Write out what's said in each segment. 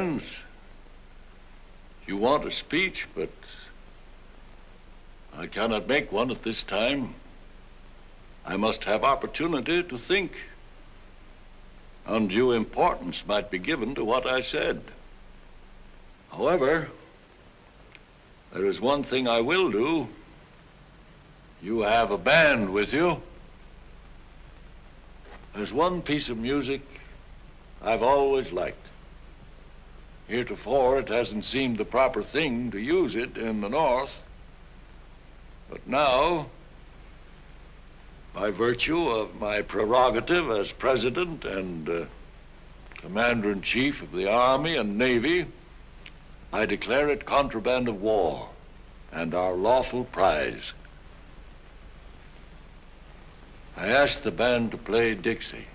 friends. You want a speech, but I cannot make one at this time. I must have opportunity to think. Undue importance might be given to what I said. However, there is one thing I will do. You have a band with you. There's one piece of music I've always liked. Heretofore, it hasn't seemed the proper thing to use it in the North. But now, by virtue of my prerogative as President and Commander-in-Chief of the Army and Navy, I declare it contraband of war and our lawful prize. I ask the band to play Dixie.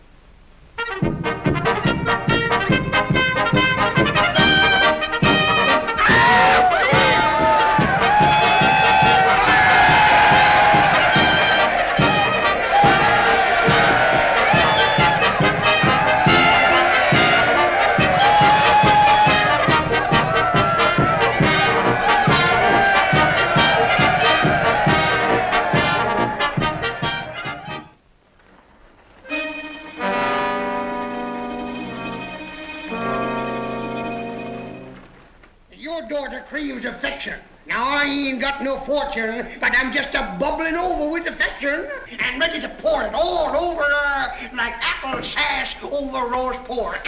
Craves affection. Now, I ain't got no fortune, but I'm just bubbling over with affection and ready to pour it all over like apple sass over roast pork.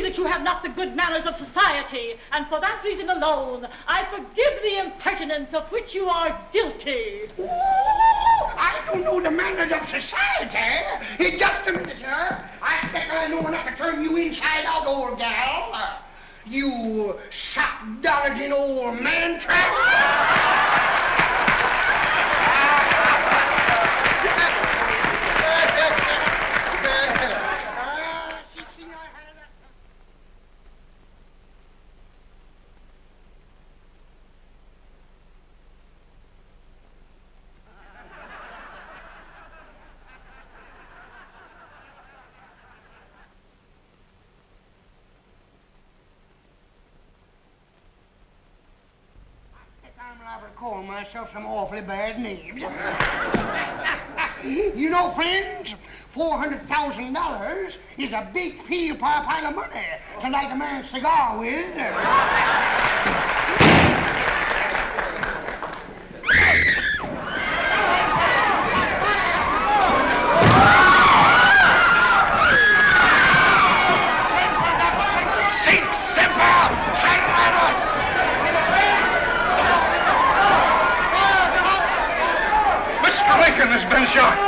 That you have not the good manners of society, and for that reason alone, I forgive the impertinence of which you are guilty. Ooh, I don't know the manners of society. Just a minute, sir. I think I know enough to turn you inside out, old gal. You sock-dologing old man trap. I'm liable to call myself some awfully bad names. You know, friends, $400,000 is a big pile of money to light a man's cigar with. Has been shot.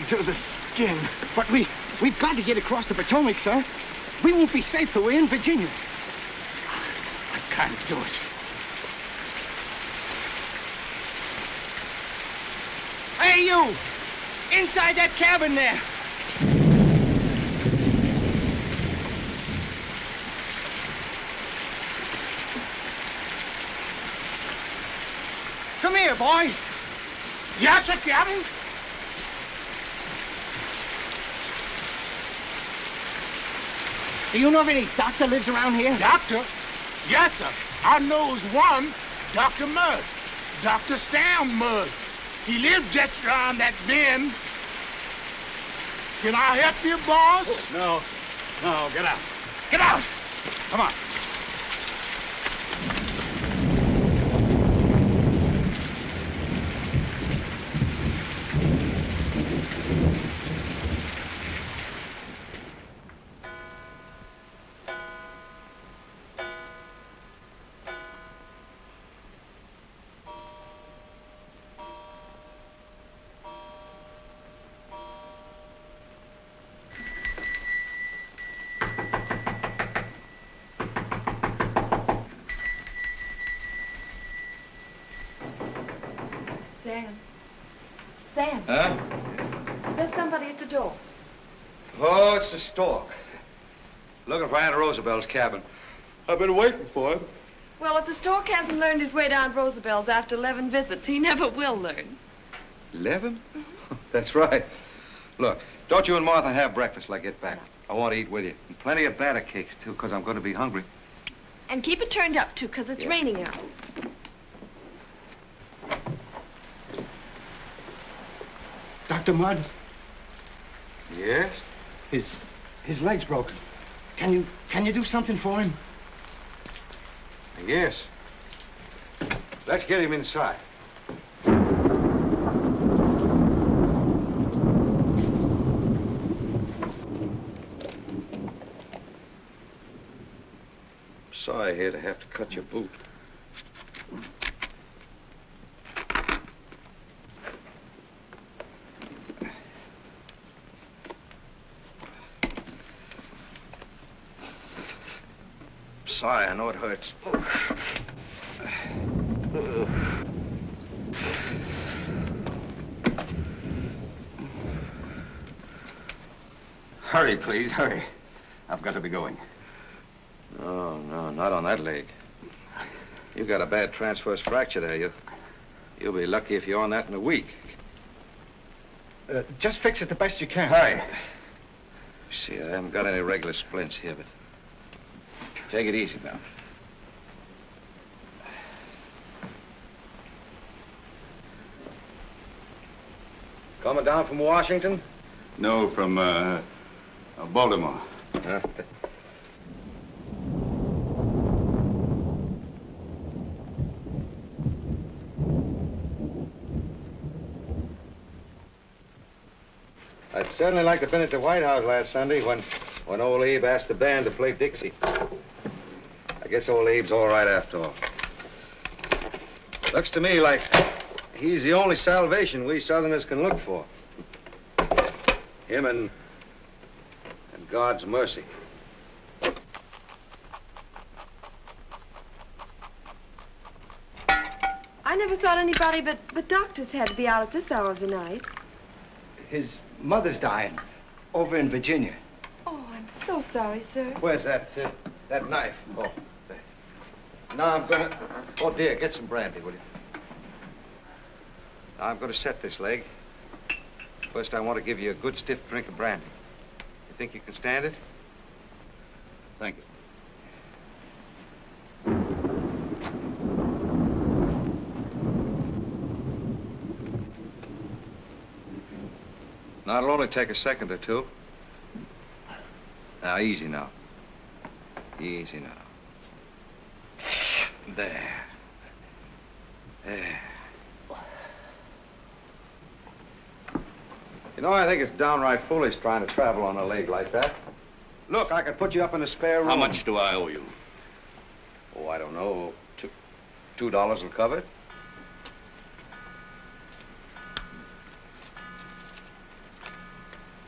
To the skin. But we've got to get across the Potomac, sir. We won't be safe till we're in Virginia. I can't do it. Hey, you! Inside that cabin there. Come here, boy. Yes, sir, Captain. Do you know if any doctor lives around here? Doctor? Yes, sir. I knows one, Dr. Mudd. Dr. Sam Mudd. He lives just around that bend. Can I help you, boss? Oh, no, get out. Get out! Come on. Huh? There's somebody at the door. Oh, it's the stork. Looking for Aunt Rosabel's cabin. I've been waiting for him. Well, if the stork hasn't learned his way down Roosevelt after 11 visits, he never will learn. 11? That's right. Look, don't you and Martha have breakfast till I get back. I want to eat with you. And plenty of batter cakes, too, because I'm going to be hungry. And keep it turned up, too, because it's raining out. Dr. Mudd? Yes? His leg's broken. Can you do something for him? Yes. Let's get him inside. Sorry here to have to cut your boot. Sorry, I know it hurts. Hurry, please, hurry. I've got to be going. No, not on that leg. You got a bad transverse fracture there. You'll be lucky if you're on that in a week. Just fix it the best you can. Hurry. See, I haven't got any regular splints here, but take it easy now. Coming down from Washington? No, from Baltimore. Huh? I'd certainly like to have been at the White House last Sunday when old Abe asked the band to play Dixie. I guess old Abe's all right after all. Looks to me like he's the only salvation we Southerners can look for. Him and God's mercy. I never thought anybody but doctors had to be out at this hour of the night. His mother's dying over in Virginia. Oh, I'm so sorry, sir. Where's that knife? Oh, there. Now I'm gonna... Oh, dear, get some brandy, will you? Now I'm gonna set this leg. First, I want to give you a good stiff drink of brandy. You think you can stand it? Thank you. Now, it'll only take a second or two. Now, easy now. Easy now. There. There. You know, I think it's downright foolish trying to travel on a leg like that. Look, I could put you up in a spare room. How much do I owe you? Oh, I don't know. $2 will cover it.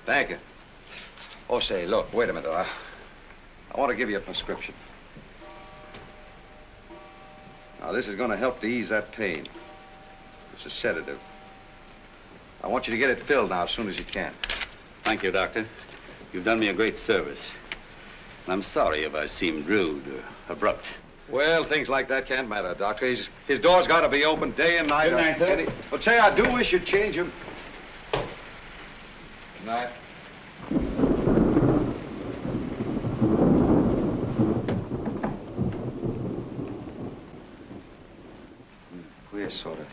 Thank you. Oh, say, look, wait a minute. I want to give you a prescription. Now, this is going to help to ease that pain. It's a sedative. I want you to get it filled now as soon as you can. Thank you, Doctor. You've done me a great service. And I'm sorry if I seemed rude or abrupt. Well, things like that can't matter, Doctor. His door's got to be open day and night. Good night, sir. But say, I do wish you'd change him. Good night. Queer sort of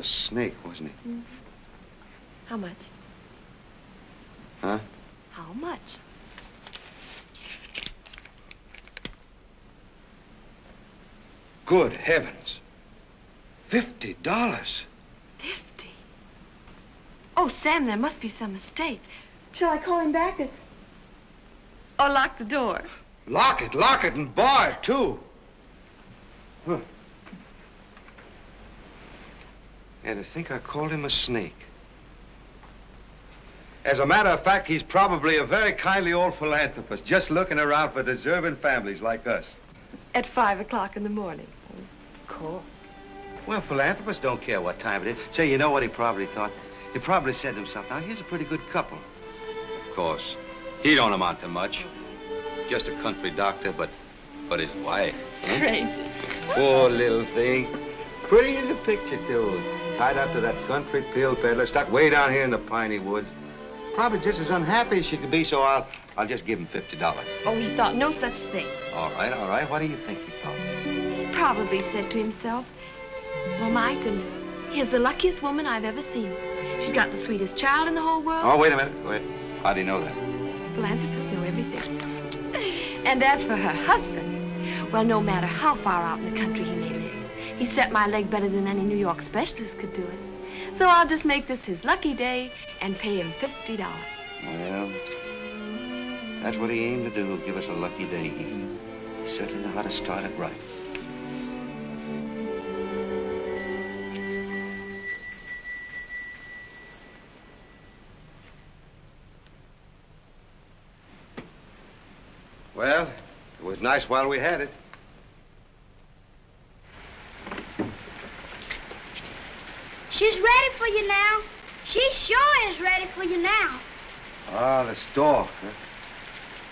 snake, wasn't he? Mm-hmm. How much? Huh? How much? Good heavens. $50. 50? Oh, Sam, there must be some mistake. Shall I call him back or lock the door? Lock it, and bar it, too. Huh. And to think I called him a snake. As a matter of fact, he's probably a very kindly old philanthropist, just looking around for deserving families like us. At 5 o'clock in the morning. Of course. Well, philanthropists don't care what time it is. Say, you know what he probably thought? He probably said to himself, now, here's a pretty good couple. Of course, he don't amount to much. Just a country doctor, but his wife. Huh? Crazy. Poor little thing. Pretty as a picture, too. Tied up to that country pill peddler, stuck way down here in the piney woods. Probably just as unhappy as she could be, so I'll just give him $50. Oh, he thought no such thing. All right. What do you think he thought? He probably said to himself, well, my goodness, here's the luckiest woman I've ever seen. She's got the sweetest child in the whole world. Oh, wait a minute. Wait. How do you know that? Philanthropists know everything. And as for her husband, well, no matter how far out in the country he may live, he set my leg better than any New York specialist could do it. So I'll just make this his lucky day and pay him $50. Well, that's what he aimed to do, give us a lucky day. He certainly know how to start it right. Well, it was nice while we had it. She's ready for you now. She sure is ready for you now. Ah, the stork, huh?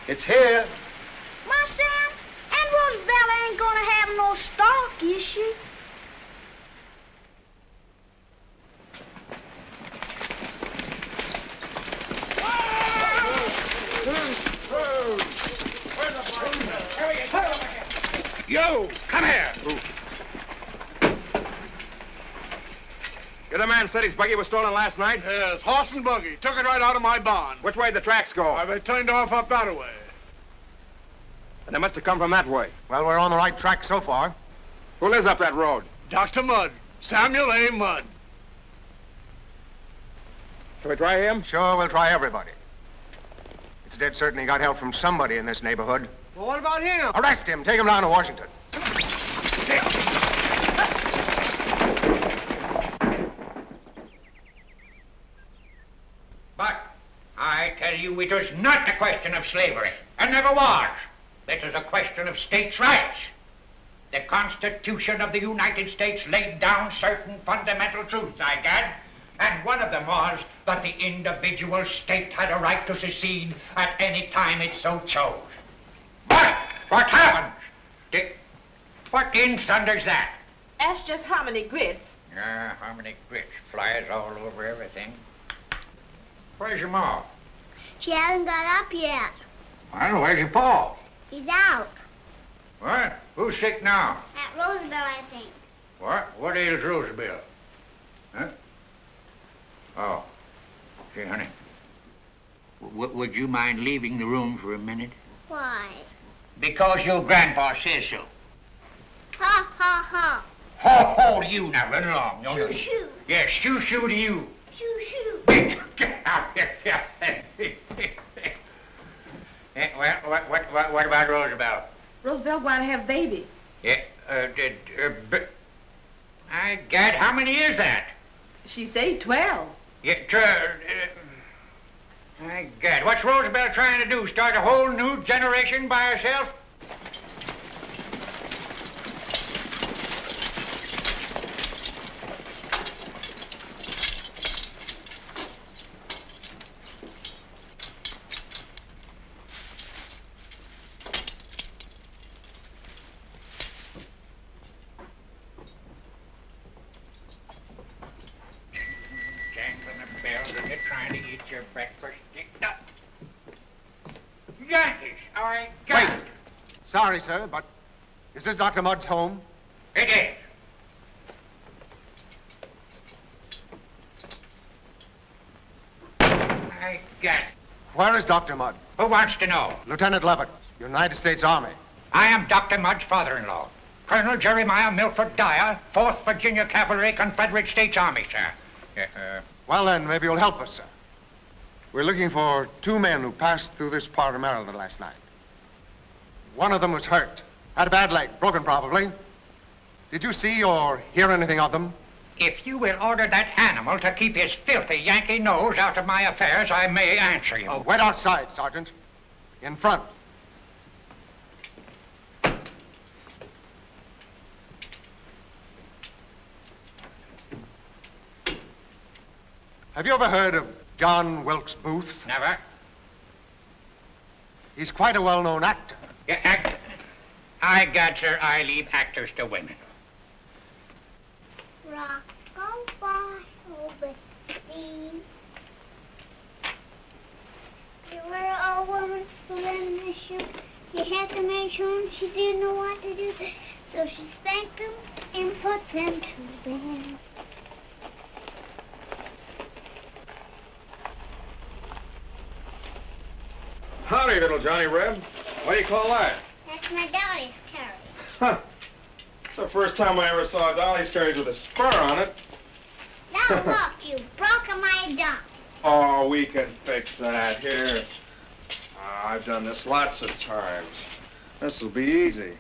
It's here. My son, Aunt Rosabella ain't gonna have no stock, is she? Yo, come here. You're the man said his buggy was stolen last night? Yes, horse and buggy. Took it right out of my barn. Which way did the tracks go? They turned off up that way. And they must have come from that way. Well, we're on the right track so far. Who lives up that road? Dr. Mudd. Samuel A. Mudd. Shall we try him? Sure, we'll try everybody. It's dead certain he got help from somebody in this neighborhood. Well, what about him? Arrest him. Take him down to Washington. But I tell you, it is not a question of slavery, and never was. It is a question of states' rights. The Constitution of the United States laid down certain fundamental truths, I gad, and one of them was that the individual state had a right to secede at any time it so chose. But what happens? What in thunder's that? Ask just how many grits. How many grits? Flies all over everything. Where's your ma? She hasn't got up yet. Well, where's your pa? He's out. What? Who's sick now? At Roosevelt, I think. What? What ails Roosevelt? Huh? Oh. Gee, honey. Would you mind leaving the room for a minute? Why? Because your grandpa says so. Ha, ha, ha. Ho, ho, you now, run along. Shoo, shoo. Yes, shoo, shoo to you. Shoo, shoo. Well, what about Roosevelt? Roosevelt want to have baby. Yeah, Gad, how many is that? She say 12. Yeah, Gad, what's Roosevelt trying to do? Start a whole new generation by herself? Sorry, sir, but is this Dr. Mudd's home? It is. I got it. Where is Dr. Mudd? Who wants to know? Lieutenant Levitt, United States Army. I am Dr. Mudd's father-in-law, Colonel Jeremiah Milford Dyer, 4th Virginia Cavalry, Confederate States Army, sir. Well, then, maybe you'll help us, sir. We're looking for 2 men who passed through this part of Maryland last night. One of them was hurt. Had a bad leg, broken probably. Did you see or hear anything of them? If you will order that animal to keep his filthy Yankee nose out of my affairs, I may answer you. Wait outside, Sergeant. In front. Have you ever heard of John Ghuίλκς Μπουθ? Never. He's quite a well-known actor. Yeah, actor. I got, sir, I leave actors to women. Rock on by over the sea. You were a woman who lived in the shoe. You had to make sure she didn't know what to do. So she spanked them and put them to bed. Howdy, little Johnny Reb. What do you call that? That's my Dolly's carriage. Huh. It's the first time I ever saw a Dolly's carriage with a spur on it. Now look, you broke my donkey. Oh, we can fix that here. I've done this lots of times. This'll be easy.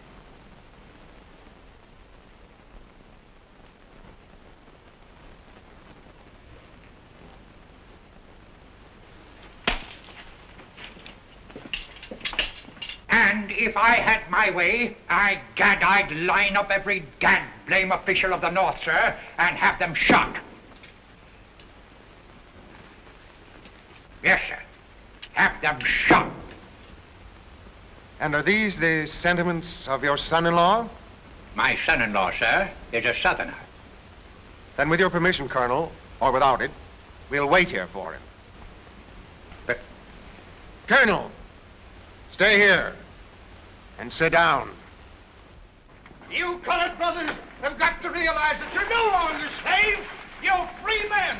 And if I had my way, I'd line up every gad blame official of the North, sir, and have them shot. Yes, sir. Have them shot. And are these the sentiments of your son-in-law? My son-in-law, sir, is a Southerner. Then with your permission, Colonel, or without it, we'll wait here for him. But... Colonel, stay here and sit down. You colored brothers have got to realize that you're no longer slaves. You're free men.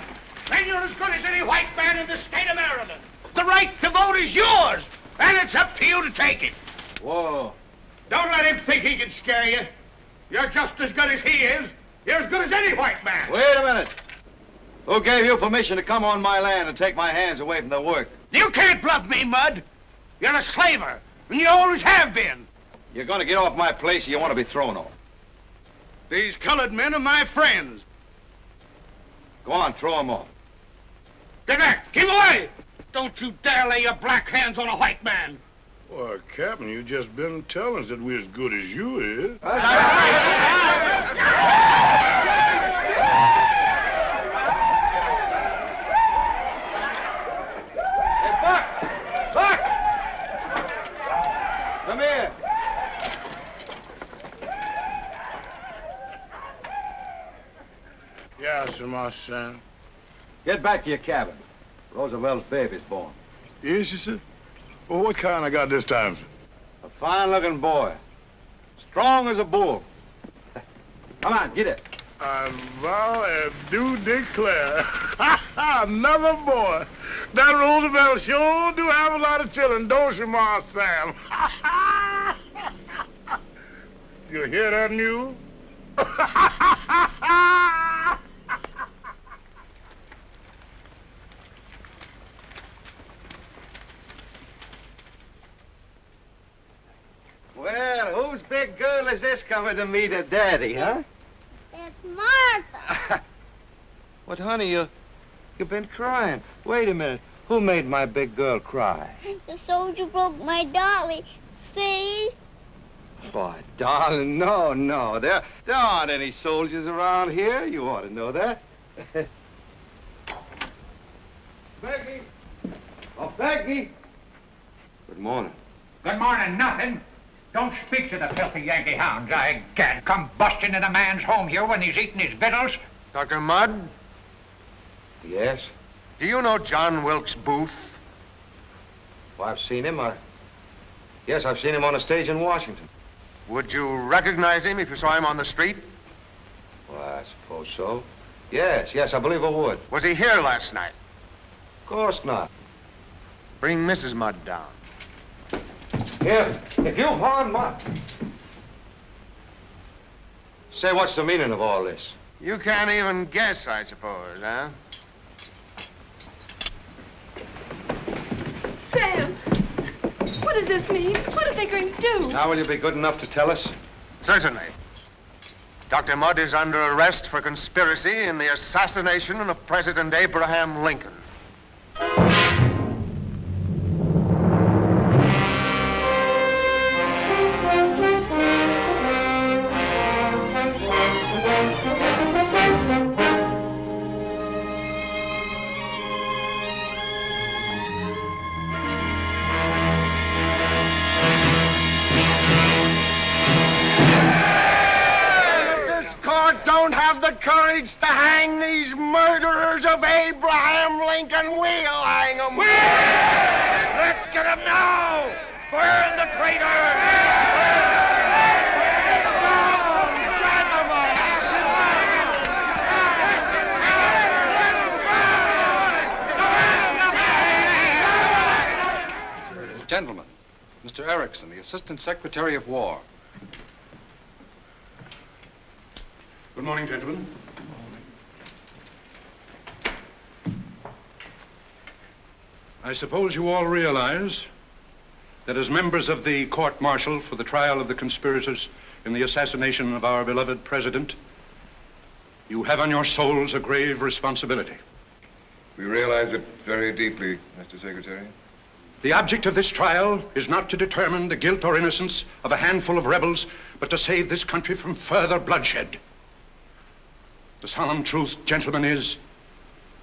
And you're as good as any white man in the state of Maryland. The right to vote is yours, and it's up to you to take it. Whoa. Don't let him think he can scare you. You're just as good as he is. You're as good as any white man. Wait a minute. Who gave you permission to come on my land and take my hands away from the work? You can't bluff me, Mud. You're a slaver, and you always have been. You're going to get off my place or you want to be thrown off? These colored men are my friends. Go on, throw them off. Get back! Keep away! Don't you dare lay your black hands on a white man. Well, Captain, you just been telling us that we're as good as you is. That's right. Hey, Buck! Buck! Come here. Yes, sir, my son. Get back to your cabin. Roosevelt's baby's born. Yes, you said? Well, what kind I got this time, sir? A fine-looking boy. Strong as a bull. Come on, get it. I vow and do declare. Another boy. That Roosevelt sure do have a lot of children, don't you, Ma Sam? You hear that news? Well, whose big girl is this coming to meet her daddy, huh? It's Martha. What, honey, you've been crying. Wait a minute. Who made my big girl cry? The soldier broke my dolly. See? Boy, darling, no. There aren't any soldiers around here. You ought to know that. Peggy! Oh, Peggy! Good morning. Good morning, nothing. Don't speak to the filthy Yankee hounds. I can't come busting in a man's home here when he's eating his victuals. Dr. Mudd? Yes? Do you know John Ghuίλκς Μπουθ? Well, I've seen him. Yes, I've seen him on a stage in Washington. Would you recognize him if you saw him on the street? Well, I suppose so. Yes, I believe I would. Was he here last night? Of course not. Bring Mrs. Mudd down. Here, if you harm my... Say, what's the meaning of all this? You can't even guess, I suppose, huh? Sam, what does this mean? What are they going to do? Now, will you be good enough to tell us? Certainly. Dr. Mudd is under arrest for conspiracy in the assassination of President Abraham Lincoln. it's to hang these murderers of Abraham Lincoln, we'll hang them. Let's get them now! Burn the traitors! Gentlemen, Mr. Erickson, the Assistant Secretary of War. Good morning, gentlemen. I suppose you all realize that as members of the court-martial for the trial of the conspirators in the assassination of our beloved president, you have on your souls a grave responsibility. We realize it very deeply, Mr. Secretary. The object of this trial is not to determine the guilt or innocence of a handful of rebels, but to save this country from further bloodshed. The solemn truth, gentlemen, is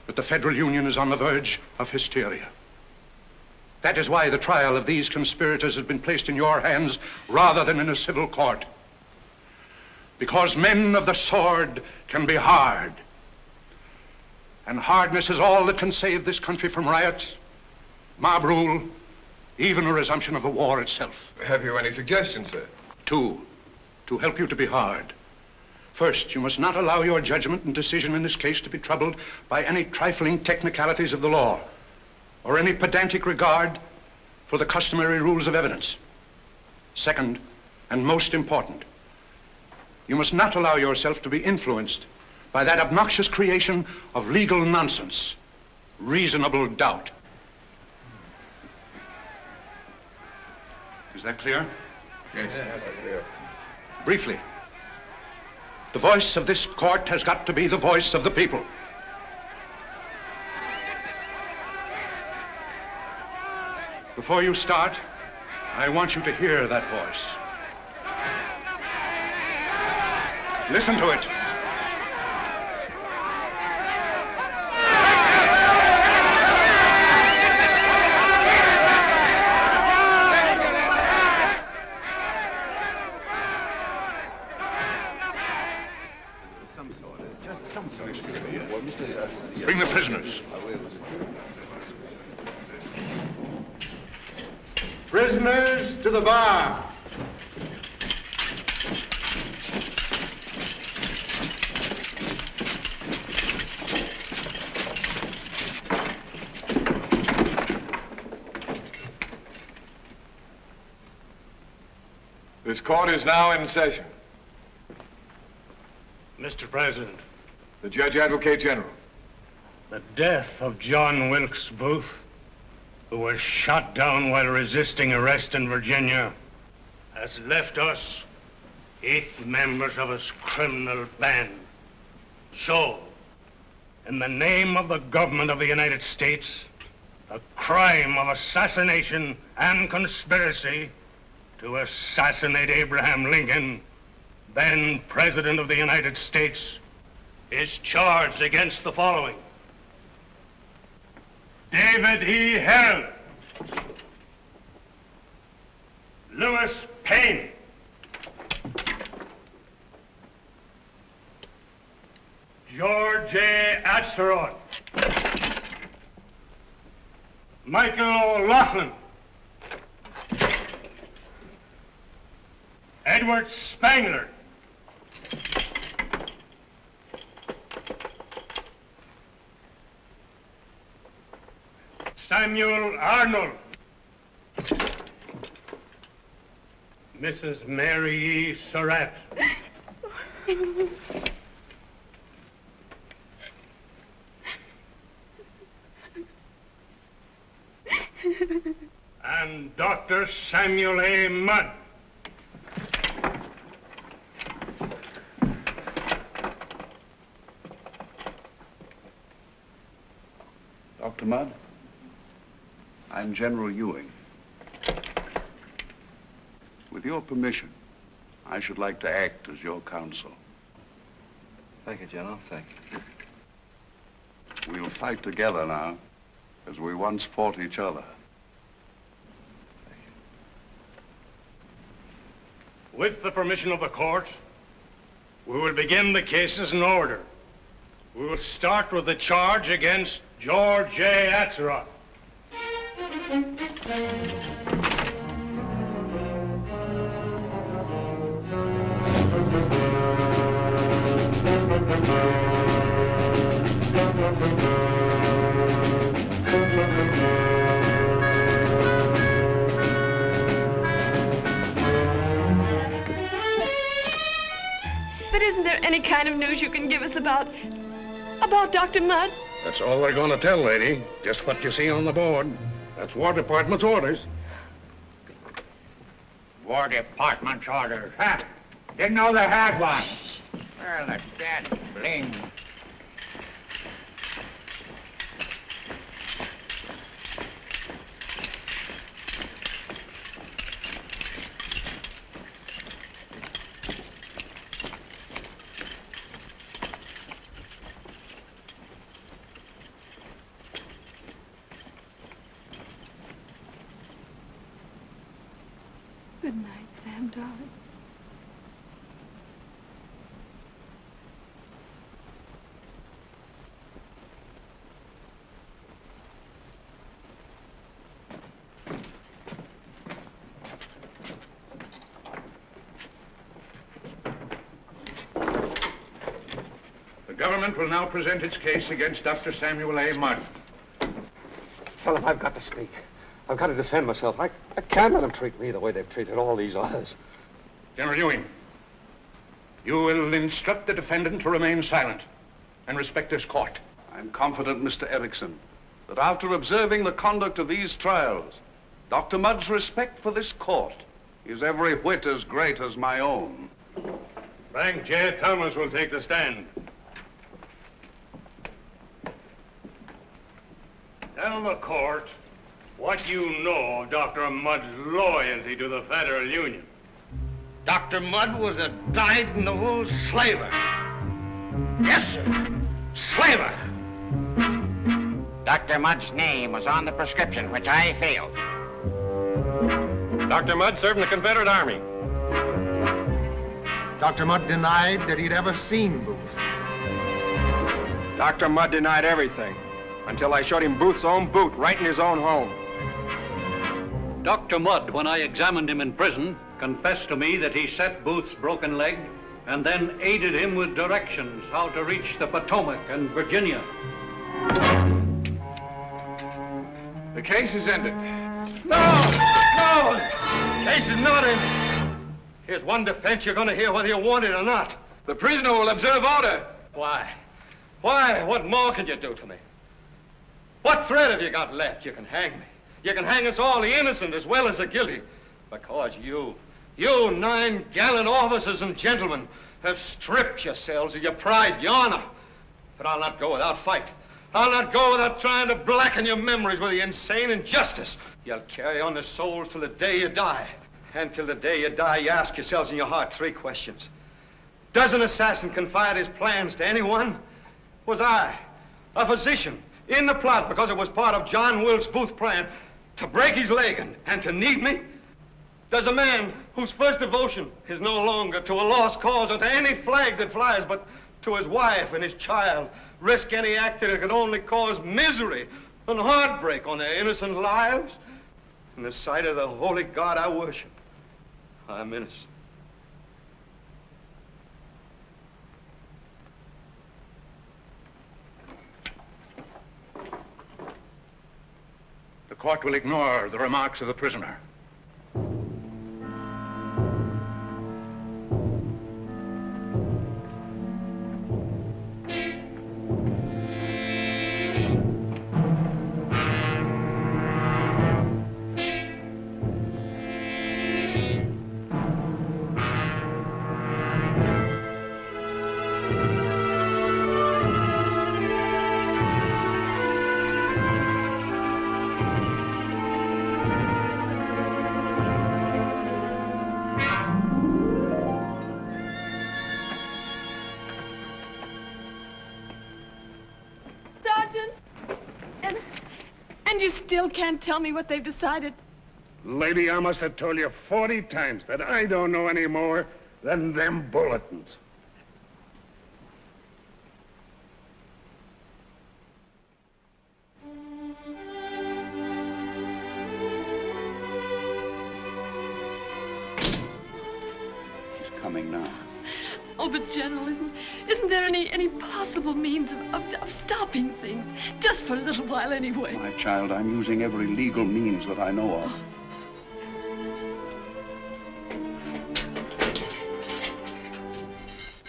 that the Federal Union is on the verge of hysteria. That is why the trial of these conspirators has been placed in your hands rather than in a civil court. Because men of the sword can be hard. And hardness is all that can save this country from riots, mob rule, even a resumption of the war itself. Have you any suggestions, sir? Two, to help you to be hard. First, you must not allow your judgment and decision in this case to be troubled by any trifling technicalities of the law or any pedantic regard for the customary rules of evidence. Second, and most important, you must not allow yourself to be influenced by that obnoxious creation of legal nonsense, reasonable doubt. Is that clear? Yes, that's clear. Briefly, the voice of this court has got to be the voice of the people. Before you start, I want you to hear that voice. Listen to it. Bring the prisoners. Prisoners to the bar. This court is now in session. Mr. President. The Judge Advocate General. The death of John Gουίλκς Μπουθ, who was shot down while resisting arrest in Virginia, has left us 8 members of his criminal band. So, in the name of the government of the United States, the crime of assassination and conspiracy to assassinate Abraham Lincoln, then President of the United States, is charged against the following: David E. Herron, Lewis Payne, George A. Atzerodt, Michael O'Loughlin, Edward Spangler, Samuel Arnold, Mrs. Mary E. Surratt, and Dr. Samuel A. Mudd. Dr. Mudd, I'm General Ewing. With your permission, I should like to act as your counsel. Thank you, General. Thank you. We'll fight together now, as we once fought each other. With the permission of the court, we will begin the cases in order. We'll start with the charge against George J. Atzeroth. But isn't there any kind of news you can give us about Dr. Mudd? That's all they're going to tell, lady. Just what you see on the board. That's War Department's orders. War Department's orders, huh? Didn't know they had one. Well, the dead bling. Good night, Sam, darling. The government will now present its case against Dr. Samuel A. Mudd. Tell him I've got to speak. I've got to defend myself. I can't let them treat me the way they've treated all these others. General Ewing, you will instruct the defendant to remain silent and respect this court. I'm confident, Mr. Erickson, that after observing the conduct of these trials, Dr. Mudd's respect for this court is every whit as great as my own. Frank J. Thomas will take the stand. Tell the court what you know of Dr. Mudd's loyalty to the Federal Union. Dr. Mudd was a dyed old slaver. Yes, sir. Slaver. Dr. Mudd's name was on the prescription, which I failed. Dr. Mudd served in the Confederate Army. Dr. Mudd denied that he'd ever seen Booth. Dr. Mudd denied everything until I showed him Booth's own boot right in his own home. Dr. Mudd, when I examined him in prison, confessed to me that he set Booth's broken leg and then aided him with directions how to reach the Potomac and Virginia. The case is ended. No! No! Case is not ended. Here's one defense you're going to hear whether you want it or not. The prisoner will observe order. Why? Why? What more can you do to me? What threat have you got left? You can hang me. You can hang us all, the innocent as well as the guilty. Because you 9 gallant officers and gentlemen, have stripped yourselves of your pride, your honor. But I'll not go without fight. I'll not go without trying to blacken your memories with the insane injustice. You'll carry on the souls till the day you die. And till the day you die, you ask yourselves in your heart 3 questions. Does an assassin confide his plans to anyone? Was I, a physician, in the plot because it was part of John Gουίλκς Booth's plan to break his leg and to need me? Does a man whose first devotion is no longer to a lost cause or to any flag that flies, but to his wife and his child, risk any act that could only cause misery and heartbreak on their innocent lives? In the sight of the holy God I worship, I'm innocent. The court will ignore the remarks of the prisoner. And you still can't tell me what they've decided? Lady, I must have told you 40 times that I don't know any more than them bulletins. Oh, but General, isn't there any possible means of stopping things? Just for a little while anyway. My child, I'm using every legal means that I know of.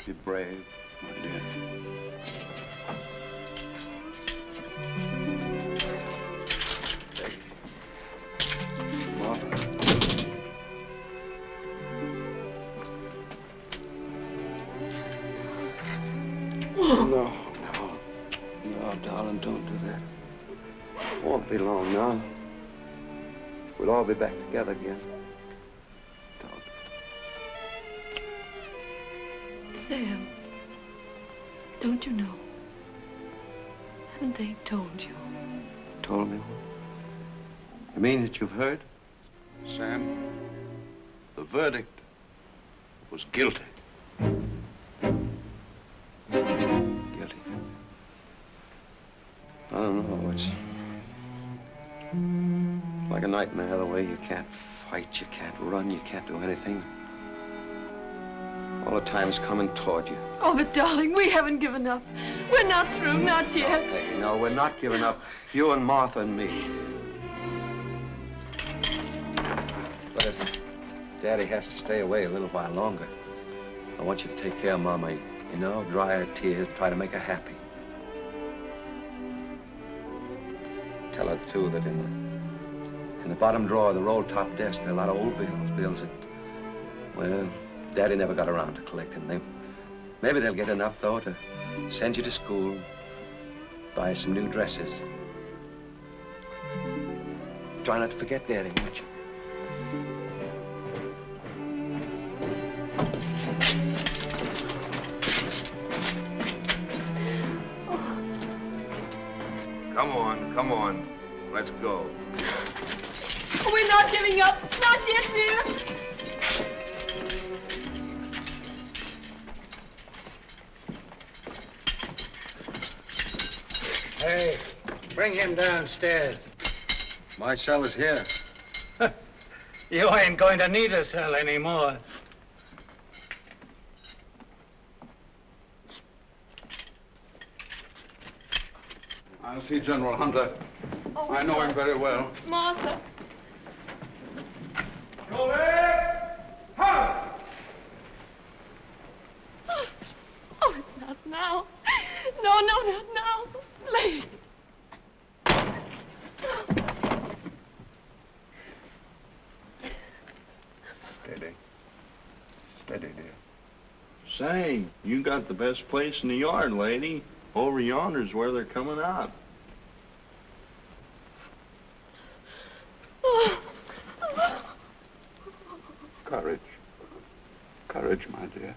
Be brave, my dear. No, darling, don't do that. Won't be long now. We'll all be back together again. Sam, don't you know? Haven't they told you? Told me what? You mean that you've heard? Sam, the verdict was guilty. Guilty. I don't know. It's like a nightmare, the way you can't fight, you can't run, you can't do anything. All the time's coming toward you. Oh, but darling, we haven't given up. We're not through, not yet. Hey, no, we're not giving up. You and Martha and me. But if Daddy has to stay away a little while longer, I want you to take care of Mama. You know, dry her tears, try to make her happy. Tell her, too, that in the bottom drawer of the roll-top desk, there are a lot of old bills that, well, Daddy never got around to collecting. Maybe they'll get enough, though, to send you to school, buy some new dresses. Try not to forget Daddy, won't you? Come on. Let's go. We're not giving up. Not yet, dear. Hey, bring him downstairs. My cell is here. You ain't going to need a cell anymore. I'll see General Hunter. Oh, I know him very well. Martha. Go there! Huh! Oh, it's not now. No, not now. Late. Steady, dear. Say, you got the best place in the yard, lady. Over yonder's where they're coming out. Courage. Courage, my dear.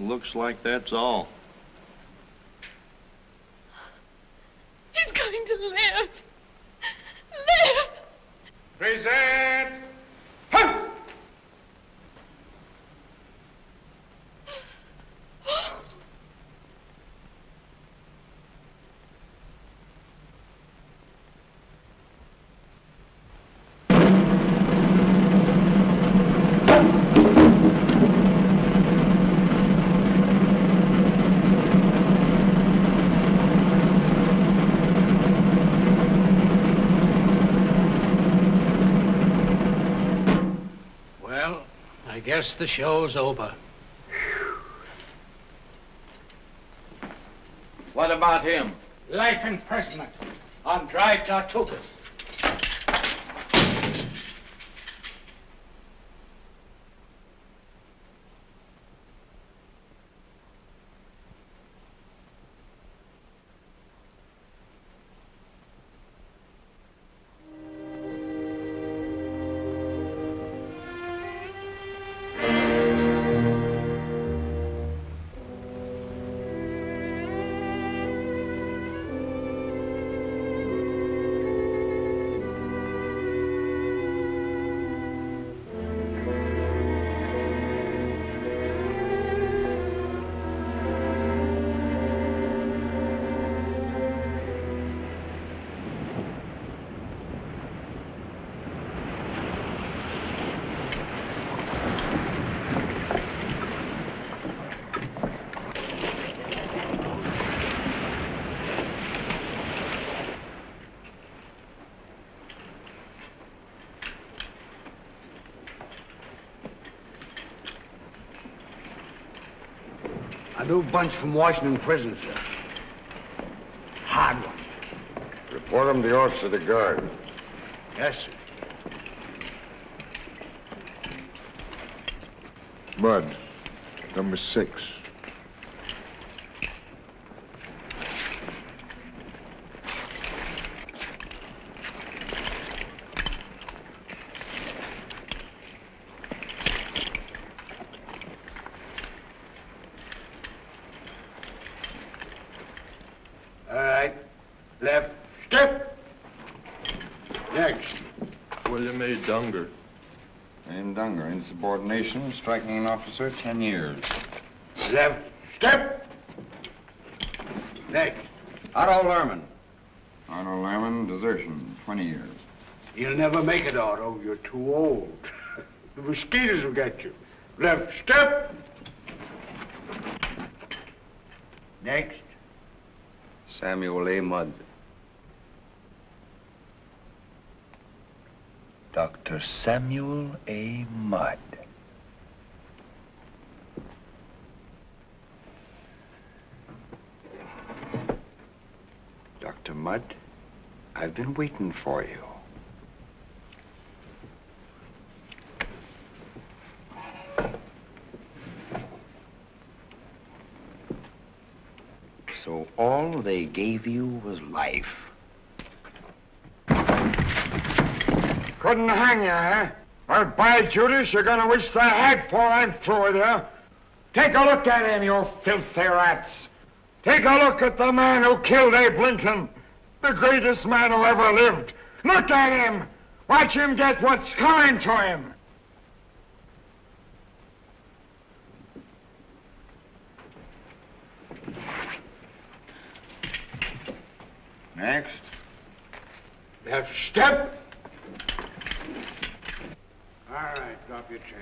looks like that's all. He's going to live. Live! Present! I guess the show's over. What about him? Life imprisonment on dry tortugas. A new bunch from Washington prison, sir. Hard one. Report him to the officer of the guard. Yes, sir. Mud, number 6. All right. Left. Step. Next. William A. Dunger. William Dunger, insubordination, striking an officer, 10 years. Left. Step. Next. Otto Lerman. Otto Lerman, desertion, 20 years. You'll never make it, Otto. You're too old. The mosquitoes will get you. Left. Step. Next. Samuel A. Mudd. Dr. Samuel A. Mudd. Dr. Mudd, I've been waiting for you. So all they gave you was life. Couldn't hang you, eh? Well, by Judas, you're gonna wish the head before I'm through with you. Take a look at him, you filthy rats. Take a look at the man who killed Abe Lincoln, the greatest man who ever lived. Look at him. Watch him get what's coming to him. Next. Left. Step. All right, drop your chain.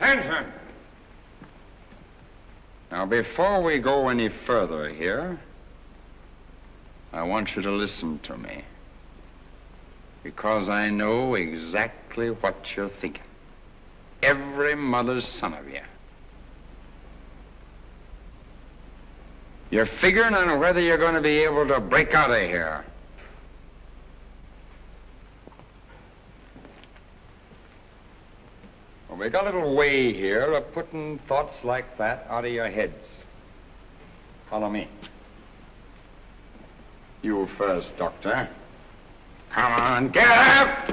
Attention! Now, before we go any further here, I want you to listen to me. Because I know exactly what you're thinking. Every mother's son of you. You're figuring on whether you're going to be able to break out of here. Well, we got a little way here of putting thoughts like that out of your heads. Follow me. You first, Doctor. Come on, get up!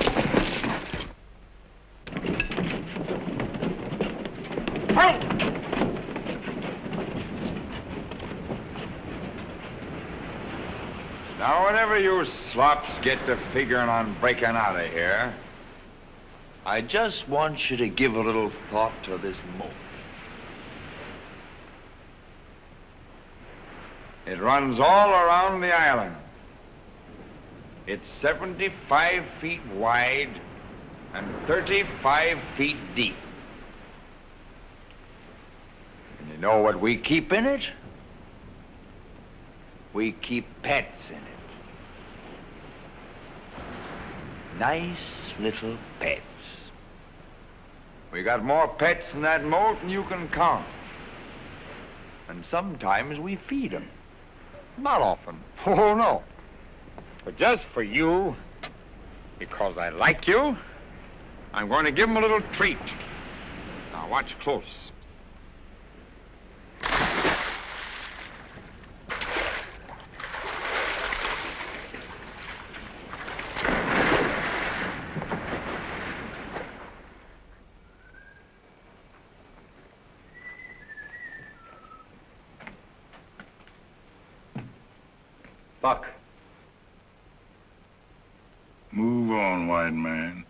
Now, whenever you slops get to figuring on breaking out of here, I just want you to give a little thought to this moat. it runs all around the island. It's 75 feet wide and 35 feet deep. And you know what we keep in it? We keep pets in it. Nice little pets. We got more pets in that moat than you can count. And sometimes we feed them. Not often. Oh, no. But just for you, because I like you, I'm going to give them a little treat. Now, watch close. Buck. Move on, white man.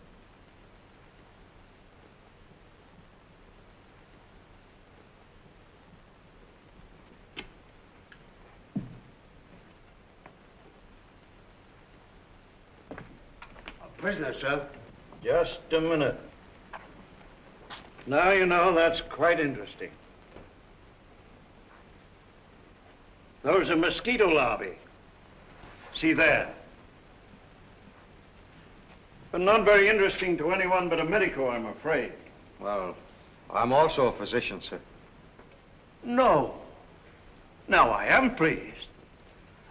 A prisoner, sir. Just a minute. Now, you know, that's quite interesting. There's a mosquito lobby. See there. But not very interesting to anyone but a medico, I'm afraid. Well, I'm also a physician, sir. No. Now, I am pleased.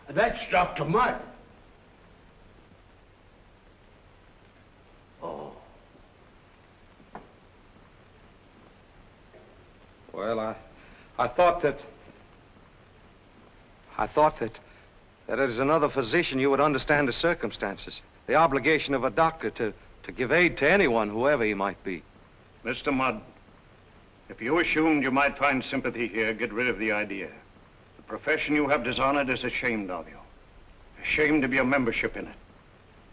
That's Dr. Mudd. Oh. Well, I thought that as another physician you would understand the circumstances, the obligation of a doctor to give aid to anyone, whoever he might be. Mr. Mudd, if you assumed you might find sympathy here, get rid of the idea. The profession you have dishonored is ashamed of you. Ashamed of your membership in it.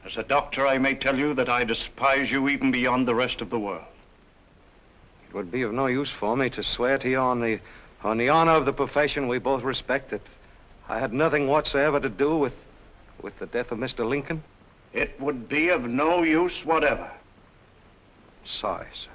As a doctor, I may tell you that I despise you even beyond the rest of the world. It would be of no use for me to swear to you on the honor of the profession we both respect that I had nothing whatsoever to do with the death of Mr. Lincoln. It would be of no use whatever. Sorry, sir.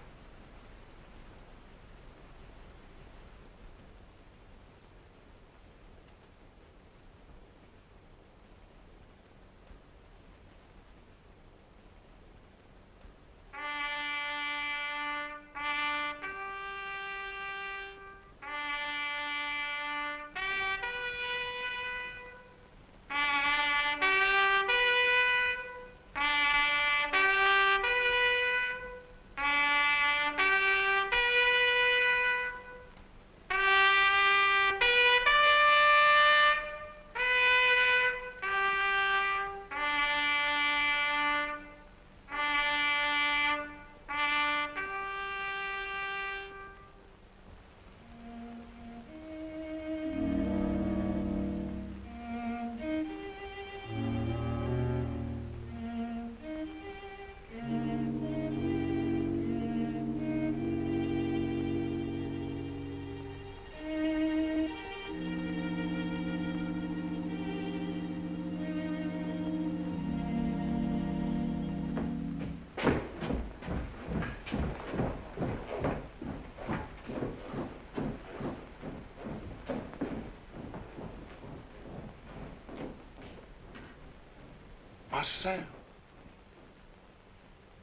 Master Sam.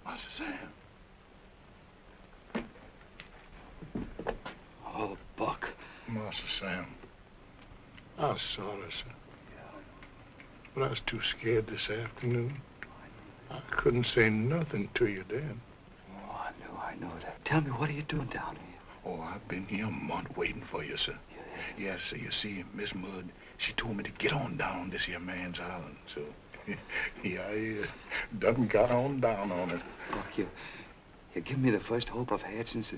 Master Sam. Oh, Buck. Master Sam. I'm sorry, sir. But I was too scared this afternoon. I couldn't say nothing to you then. Oh, I know that. Tell me, what are you doing down here? Oh, I've been here a month waiting for you, sir. Yes, sir. You see, Miss Mudd, she told me to get on down this here man's island, so yeah, I done got on down on it. Doc, you give me the first hope I've had since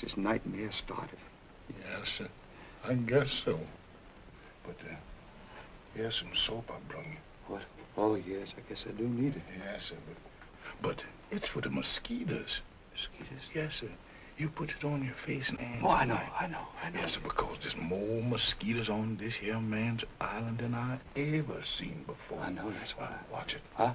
this nightmare started. Yes, sir. I guess so. But here's some soap I brung you. What? Oh, yes, I guess I do need it. Yes, sir, but it's for the mosquitoes. Mosquitoes? Yes, sir. You put it on your face and hands. Oh, I know. Yes, sir, because there's more mosquitoes on this here man's island than I ever seen before. I know, that's why. Watch it. Huh?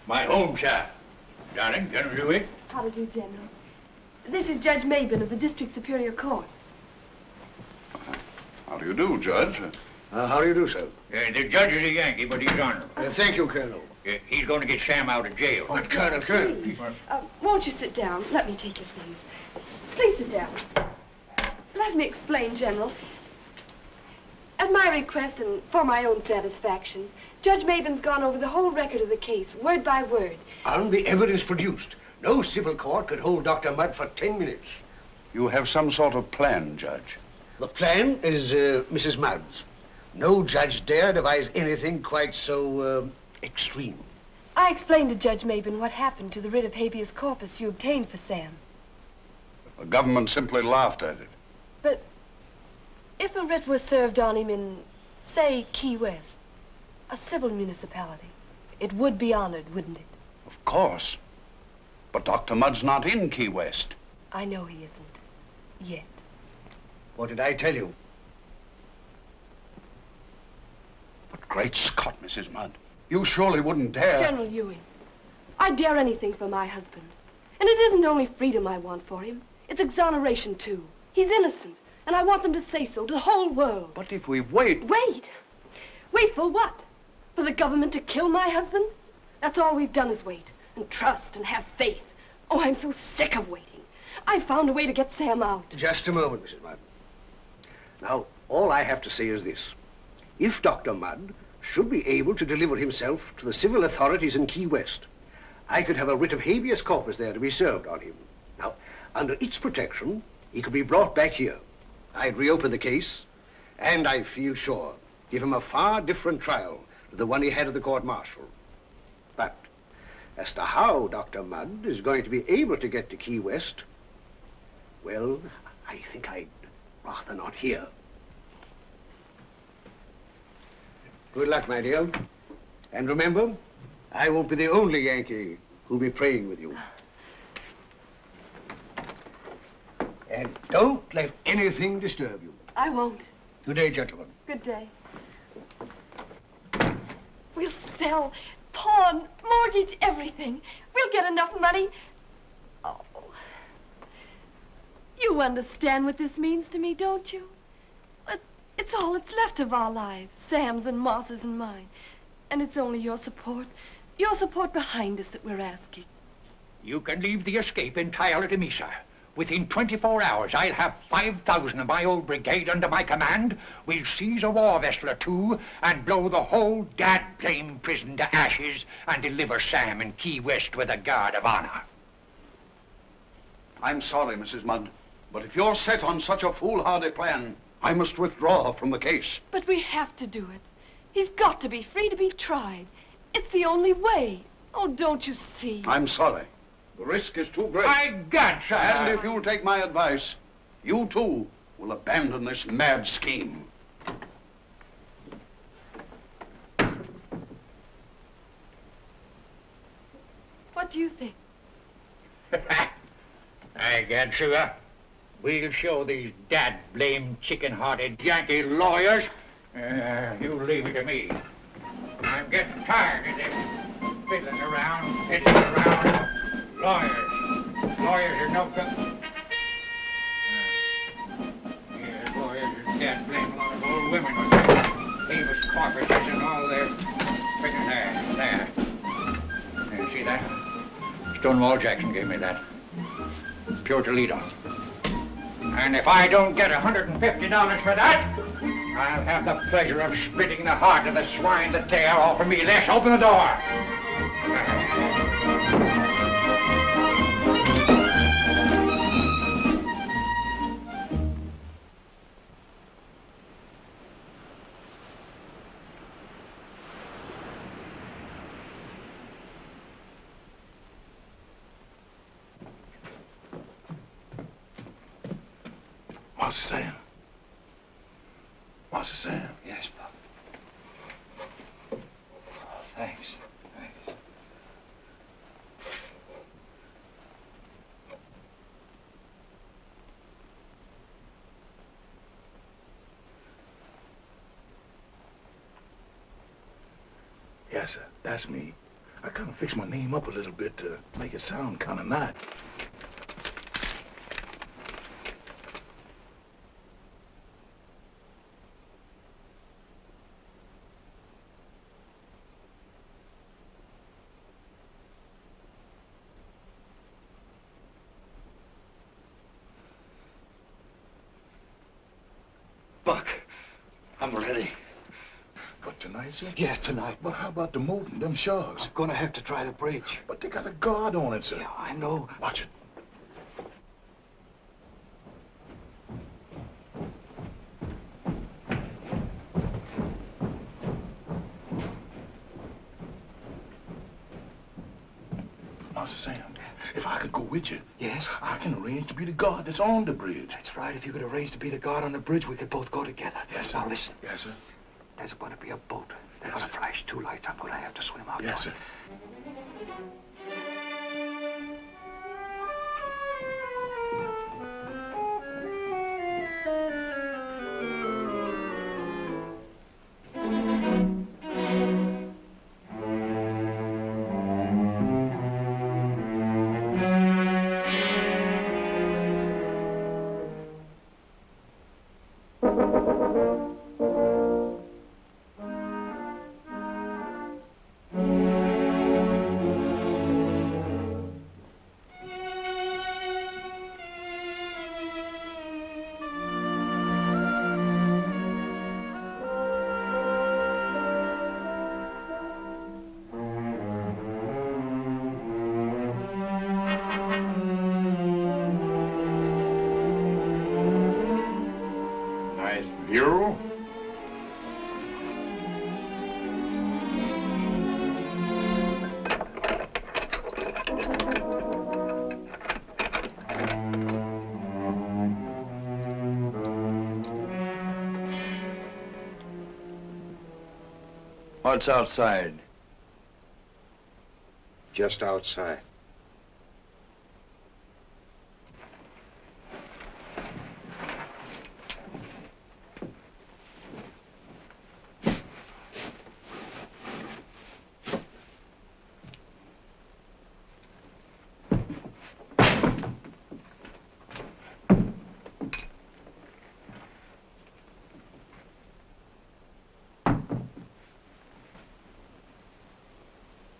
My home, sir. Darling, General Dewey. How do you do, General? This is Judge Mabin of the District Superior Court. How do you do, Judge? How do you do, sir? The judge is a Yankee, but he's honorable. Thank you, Colonel. He's going to get Sam out of jail. But, Colonel. Please, won't you sit down? Let me take your things. Please sit down. Let me explain, General. At my request and for my own satisfaction, Judge Mabin's gone over the whole record of the case, word by word. And the evidence produced. No civil court could hold Dr. Mudd for 10 minutes. You have some sort of plan, Judge. The plan is Mrs. Mudd's. No judge dare devise anything quite so extreme. I explained to Judge Mabin what happened to the writ of habeas corpus you obtained for Sam. The government simply laughed at it. But if a writ was served on him in, say, Key West, a civil municipality, it would be honored, wouldn't it? Of course. But Dr. Mudd's not in Key West. I know he isn't. Yet. What did I tell you? But great Scott, Mrs. Mudd. You surely wouldn't dare... General Ewing, I'd dare anything for my husband. And it isn't only freedom I want for him. It's exoneration, too. He's innocent, and I want them to say so to the whole world. But if we wait... Wait? Wait for what? For the government to kill my husband? That's all we've done is wait, and trust, and have faith. Oh, I'm so sick of waiting. I found a way to get Sam out. Just a moment, Mrs. Mudd. Now, all I have to say is this. If Dr. Mudd should be able to deliver himself to the civil authorities in Key West, I could have a writ of habeas corpus there to be served on him. Now, under its protection, he could be brought back here. I'd reopen the case, and I feel sure, give him a far different trial to the one he had at the court-martial. But as to how Dr. Mudd is going to be able to get to Key West, well, I think I'd rather not hear. Good luck, my dear. And remember, I won't be the only Yankee who'll be praying with you. And don't let anything disturb you. I won't. Good day, gentlemen. Good day. We'll sell, pawn, mortgage, everything. We'll get enough money. Oh. You understand what this means to me, don't you? It's all that's left of our lives, Sam's and Moss's and mine. And it's only your support behind us that we're asking. You can leave the escape entirely to me, sir. Within 24 hours, I'll have 5,000 of my old brigade under my command. We'll seize a war vessel or two and blow the whole gad-blame prison to ashes and deliver Sam in Key West with a guard of honor. I'm sorry, Mrs. Mudd, but if you're set on such a foolhardy plan, I must withdraw from the case. But we have to do it. He's got to be free to be tried. It's the only way. Oh, don't you see? I'm sorry. The risk is too great. My God, sir! And if you'll take my advice, you too will abandon this mad scheme. What do you think? I got sugar. We'll show these dad-blame chicken-hearted Yankee lawyers. You leave it to me. getting tired of this fiddling around. Lawyers are no good. Yeah, lawyers can't blame a lot of old women with their famous corpses and all their figuring there. You see that? Stonewall Jackson gave me that. Pure Toledo. And if I don't get $150 for that, I'll have the pleasure of splitting the heart of the swine that dare offer me less. Open the door. Master Sam. Master Sam. Yes, Pop. Oh, thanks. Yes, sir. That's me. I kind of fixed my name up a little bit to make it sound kind of nice. Buck, I'm ready. What, tonight, sir? Yes, tonight. But how about the moat and them sharks? I'm gonna have to try the bridge. But they got a guard on it, sir. Yeah, I know. Watch it. Master Sam, if I could go with you, yes, I can arrange to be the guard that's on the bridge. That's right. If you could arrange to be the guard on the bridge, we could both go together. Yes, sir. Now listen. Yes, sir. There's going to be a boat. They're going to flash two lights. I'm going to have to swim out. Yes, sir. You? What's outside? Just outside.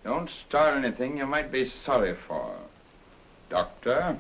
Don't start anything you might be sorry for, Doctor.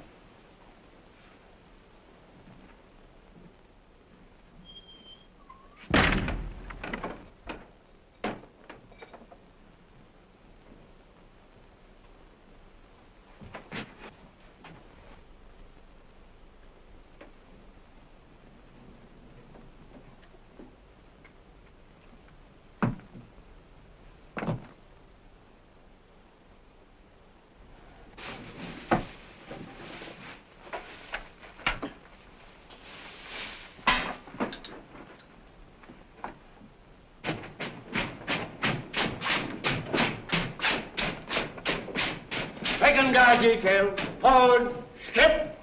Second guard detail. Forward. Step.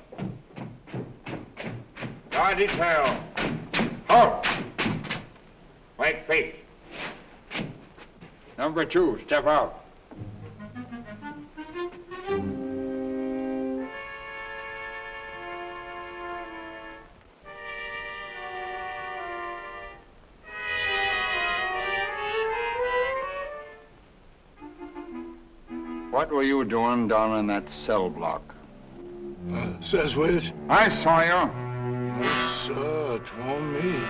Guard detail. Halt. White face. Number 2, step out. What were you doing down in that cell block? Says which? I saw you. Yes, sir, it wasn't me.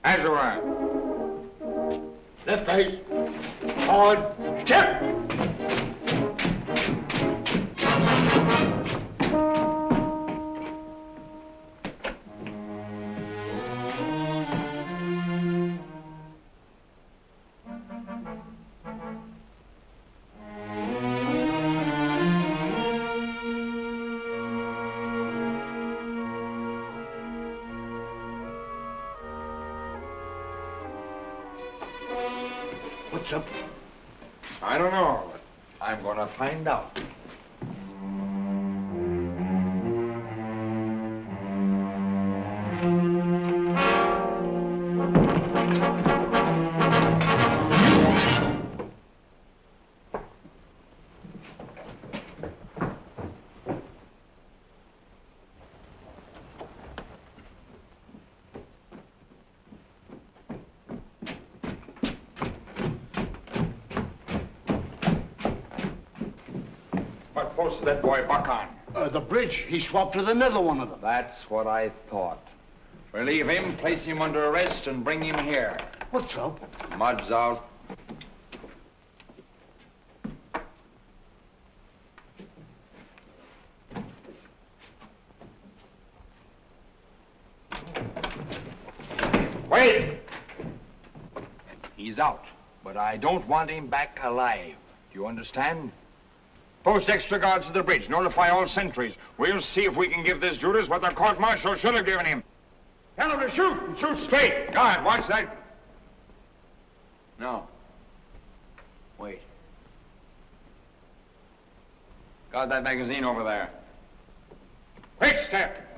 As you were. Left face. Forward. Step. What's up? I don't know, but I'm going to find out. What post did that boy buck on? The bridge. He swapped with another one of them. That's what I thought. Relieve him, place him under arrest, and bring him here. What's up? Mud's out. Wait! He's out, but I don't want him back alive. Do you understand? Post extra guards to the bridge. Notify all sentries. We'll see if we can give this Judas what the court-martial should have given him. Tell him to shoot, and shoot straight. Guard, watch that. No. Wait. Guard that magazine over there. Quick step.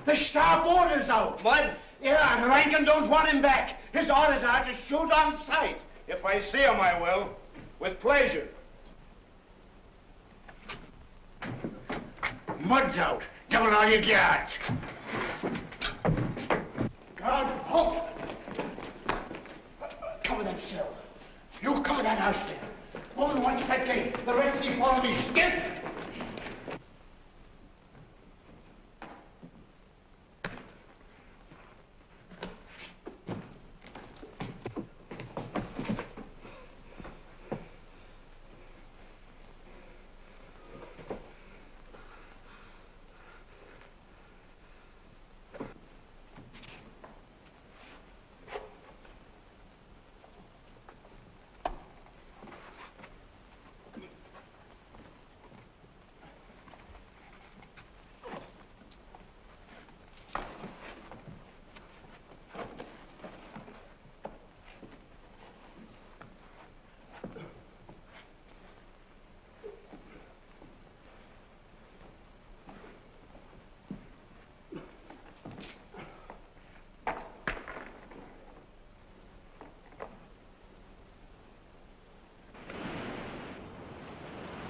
The starboard is out. What? Yeah, and Rankin don't want him back. His orders are to shoot on sight. If I see him, I will. With pleasure. Mud's out. Double all your guards. Guard, halt! Cover that cell. You cover that house there. Woman, watch that gate. The rest of you follow me. Get!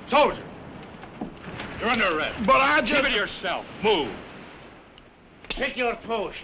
Soldier, you're under arrest. But I just... Give it yourself. Move. Take your post.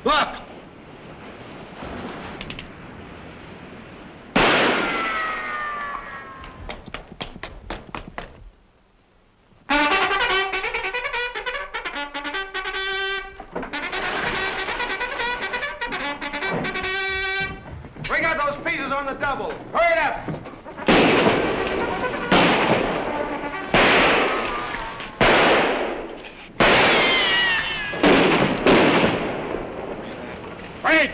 Look! Bring out those pieces on the double. Hurry it up. Wait!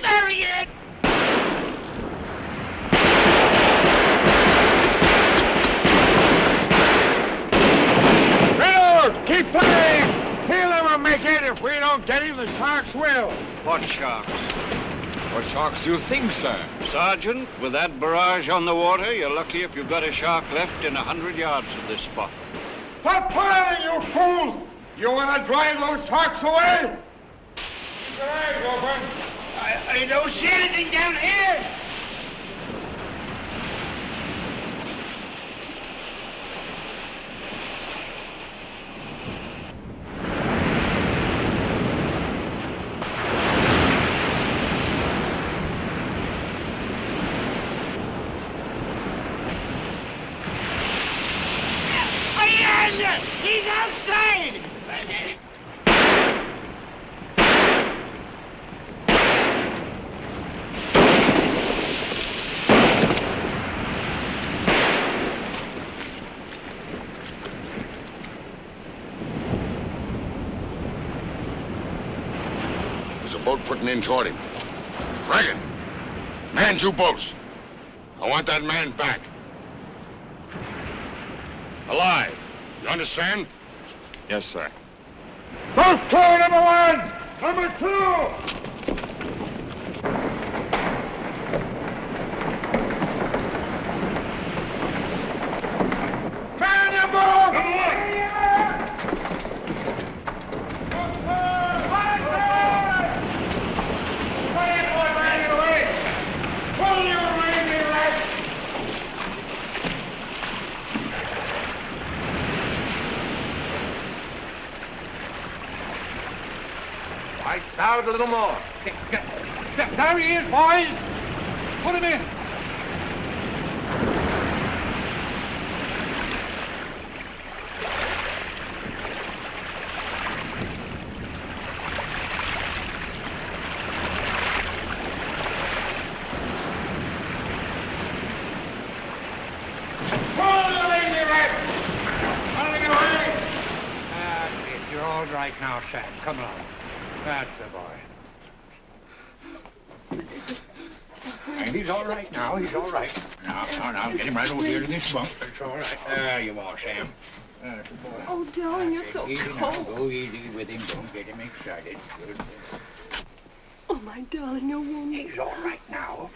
There he is! Reload! Keep playing! He'll never make it. If we don't get him, the Sharks will. What sharks? What sharks do you think, sir? Sergeant, with that barrage on the water, you're lucky if you've got a shark left in 100 yards of this spot. Stop firing, you fools! You want to drive those sharks away? Keep your eyes open. I don't see anything down here. He's outside! There's a boat putting in toward him. Reagan, man two boats. I want that man back. Alive. You understand? Yes, sir. Boat crew number one! Number two! Man your boat! Number one! Lights out a little more. There he is, boys! Put him in! You're all right now, Sam. Come along. That's the boy. And he's all right now. He's all right. Now, get him right over here to this bunk. It's all right. There you are, Sam. That's the boy. Oh, darling, you're so Easy cold. now. Go easy with him. Don't get him excited. Good. Oh, my darling, you're wounded. He's all right now.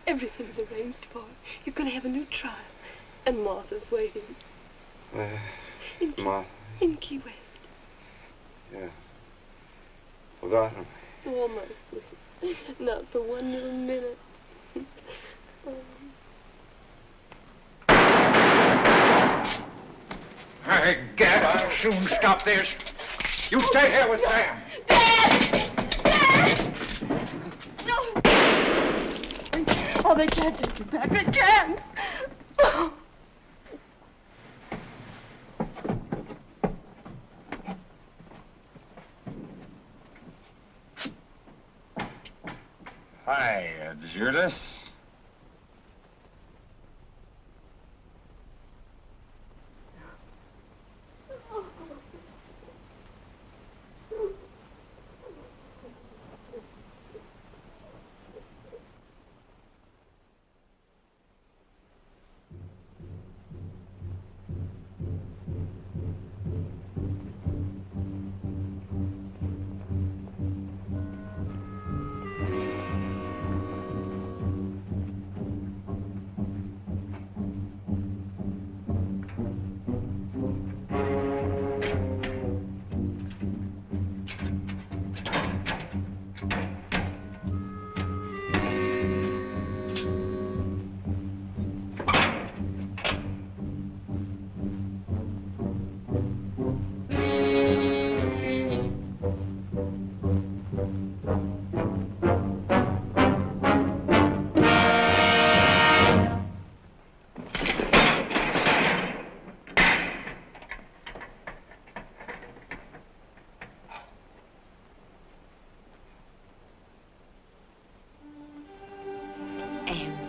Everything's arranged for. You're going to have a new trial. And Martha's waiting. In Key West. Yeah. Forgotten. Oh, my sweet. Not for one little minute. Hey, Gad, I'll soon stop this. You stay here with Sam. No! Oh, they can't take you back. They can't. Oh. Hi, deserters.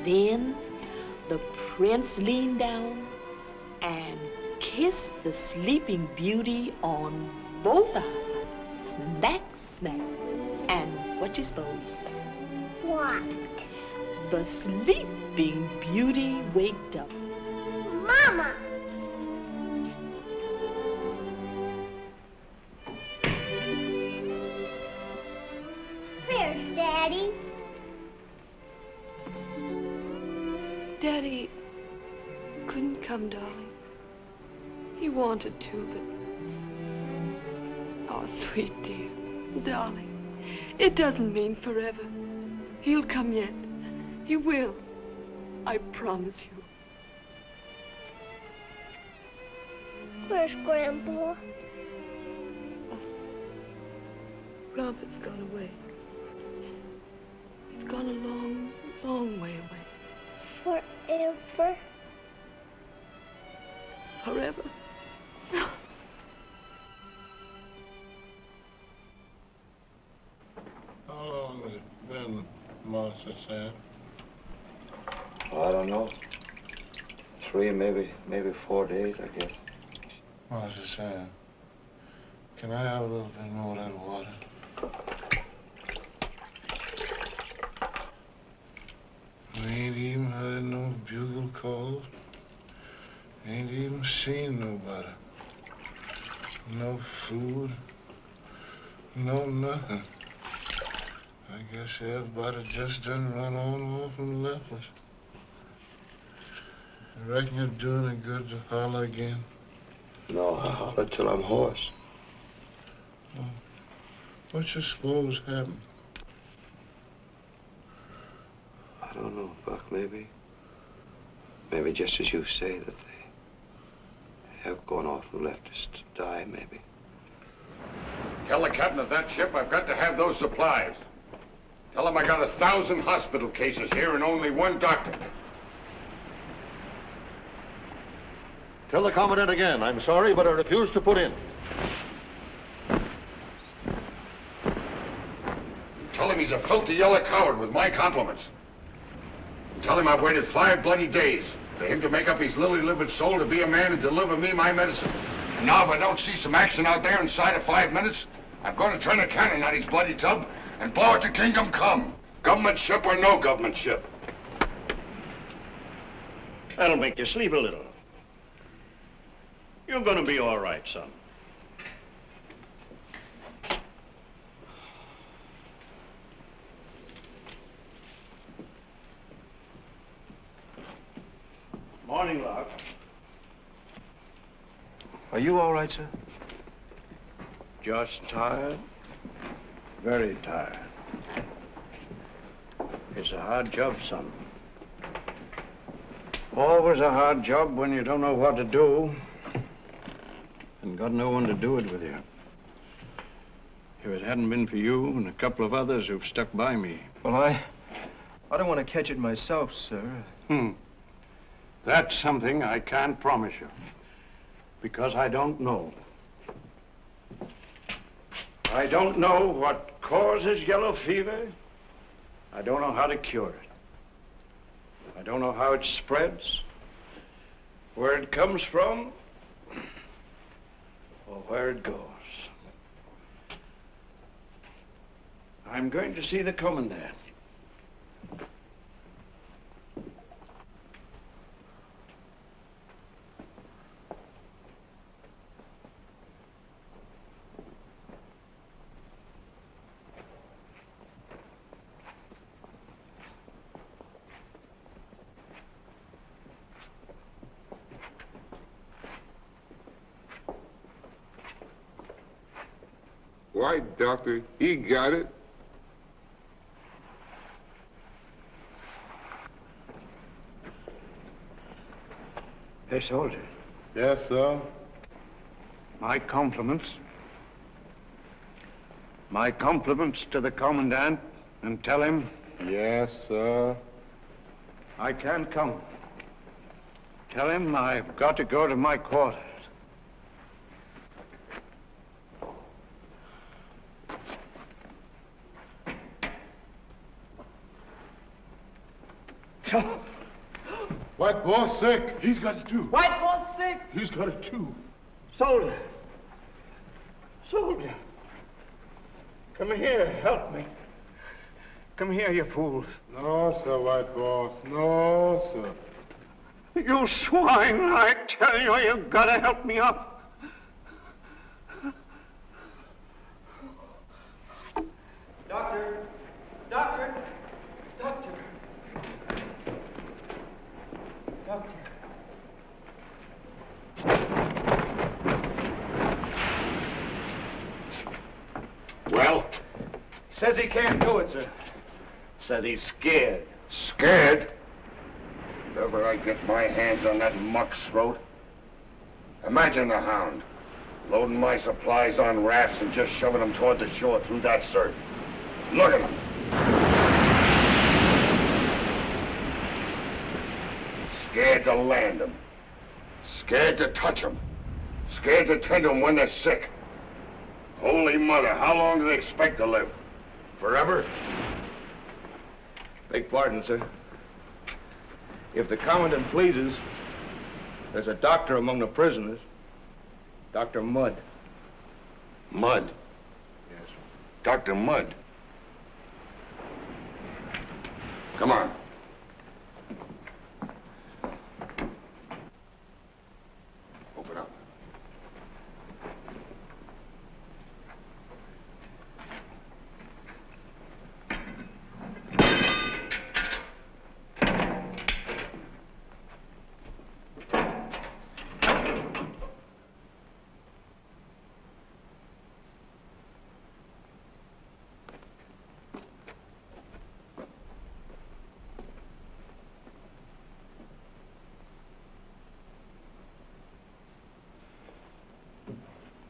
Then the prince leaned down and kissed the sleeping beauty on both eyes. Smack, smack. And what you suppose? What? The sleeping beauty waked up. Mama! Where's Daddy? Daddy couldn't come, darling. He wanted to, but... Oh, sweet dear, darling, it doesn't mean forever. He'll come yet. He will. I promise you. Where's Grandpa? Grandpa's gone away. He's gone a long, long way away. Forever? Forever? How long has it been, Martha Sam? Oh, I don't know. 3, maybe 4 days, I guess. Martha Sam, can I have a little bit more of that water? We ain't even heard no bugle calls. Ain't even seen nobody. No food. No nothing. I guess everybody just done run on off and left us. I reckon you're doing it good to holler again. No, I'll holler till I'm hoarse. Oh, what you suppose happened? I don't know, Buck, maybe just as you say, that they have gone off and left us to die, maybe. Tell the captain of that ship I've got to have those supplies. Tell him I got 1,000 hospital cases here and only 1 doctor. Tell the commandant again. I'm sorry, but I refuse to put in. Tell him he's a filthy yellow coward with my compliments. Tell him I've waited 5 bloody days for him to make up his lily-livered soul to be a man and deliver me my medicines. And now if I don't see some action out there inside of 5 minutes, I'm going to turn a cannon on his bloody tub and blow it to kingdom come. Government ship or no government ship. That'll make you sleep a little. You're going to be all right, son. Morning, Lark. Are you all right, sir? Just tired. Very tired. It's a hard job, son. Always a hard job when you don't know what to do and got no one to do it with you. If it hadn't been for you and a couple of others who've stuck by me. Well, I don't want to catch it myself, sir. That's something I can't promise you, because I don't know. I don't know what causes yellow fever. I don't know how to cure it. I don't know how it spreads, where it comes from, or where it goes. I'm going to see the commandant. Why, Doctor, he got it. Hey, soldier. Yes, sir? My compliments. My compliments to the commandant, and tell him... Yes, sir? I can't come. Tell him I've got to go to my quarters. White boss sick. He's got it too. White boss sick. He's got it too. Soldier. Soldier. Come here, help me. Come here, you fools. No, sir, white boss. No, sir. You swine, I tell you, you've got to help me up. Doctor! Doctor! Doctor! Doctor! Well? Says he can't do it, sir. Says he's scared. Scared? If ever I get my hands on that muck's throat. Imagine the hound. Loading my supplies on rafts and just shoving them toward the shore through that surf. Look at him. Scared to land them. Scared to touch them. Scared to tend them when they're sick. Holy Mother, how long do they expect to live? Forever? Beg pardon, sir. If the commandant pleases, there's a doctor among the prisoners. Dr. Mudd. Mudd? Yes. Dr. Mudd? Come on. Open up.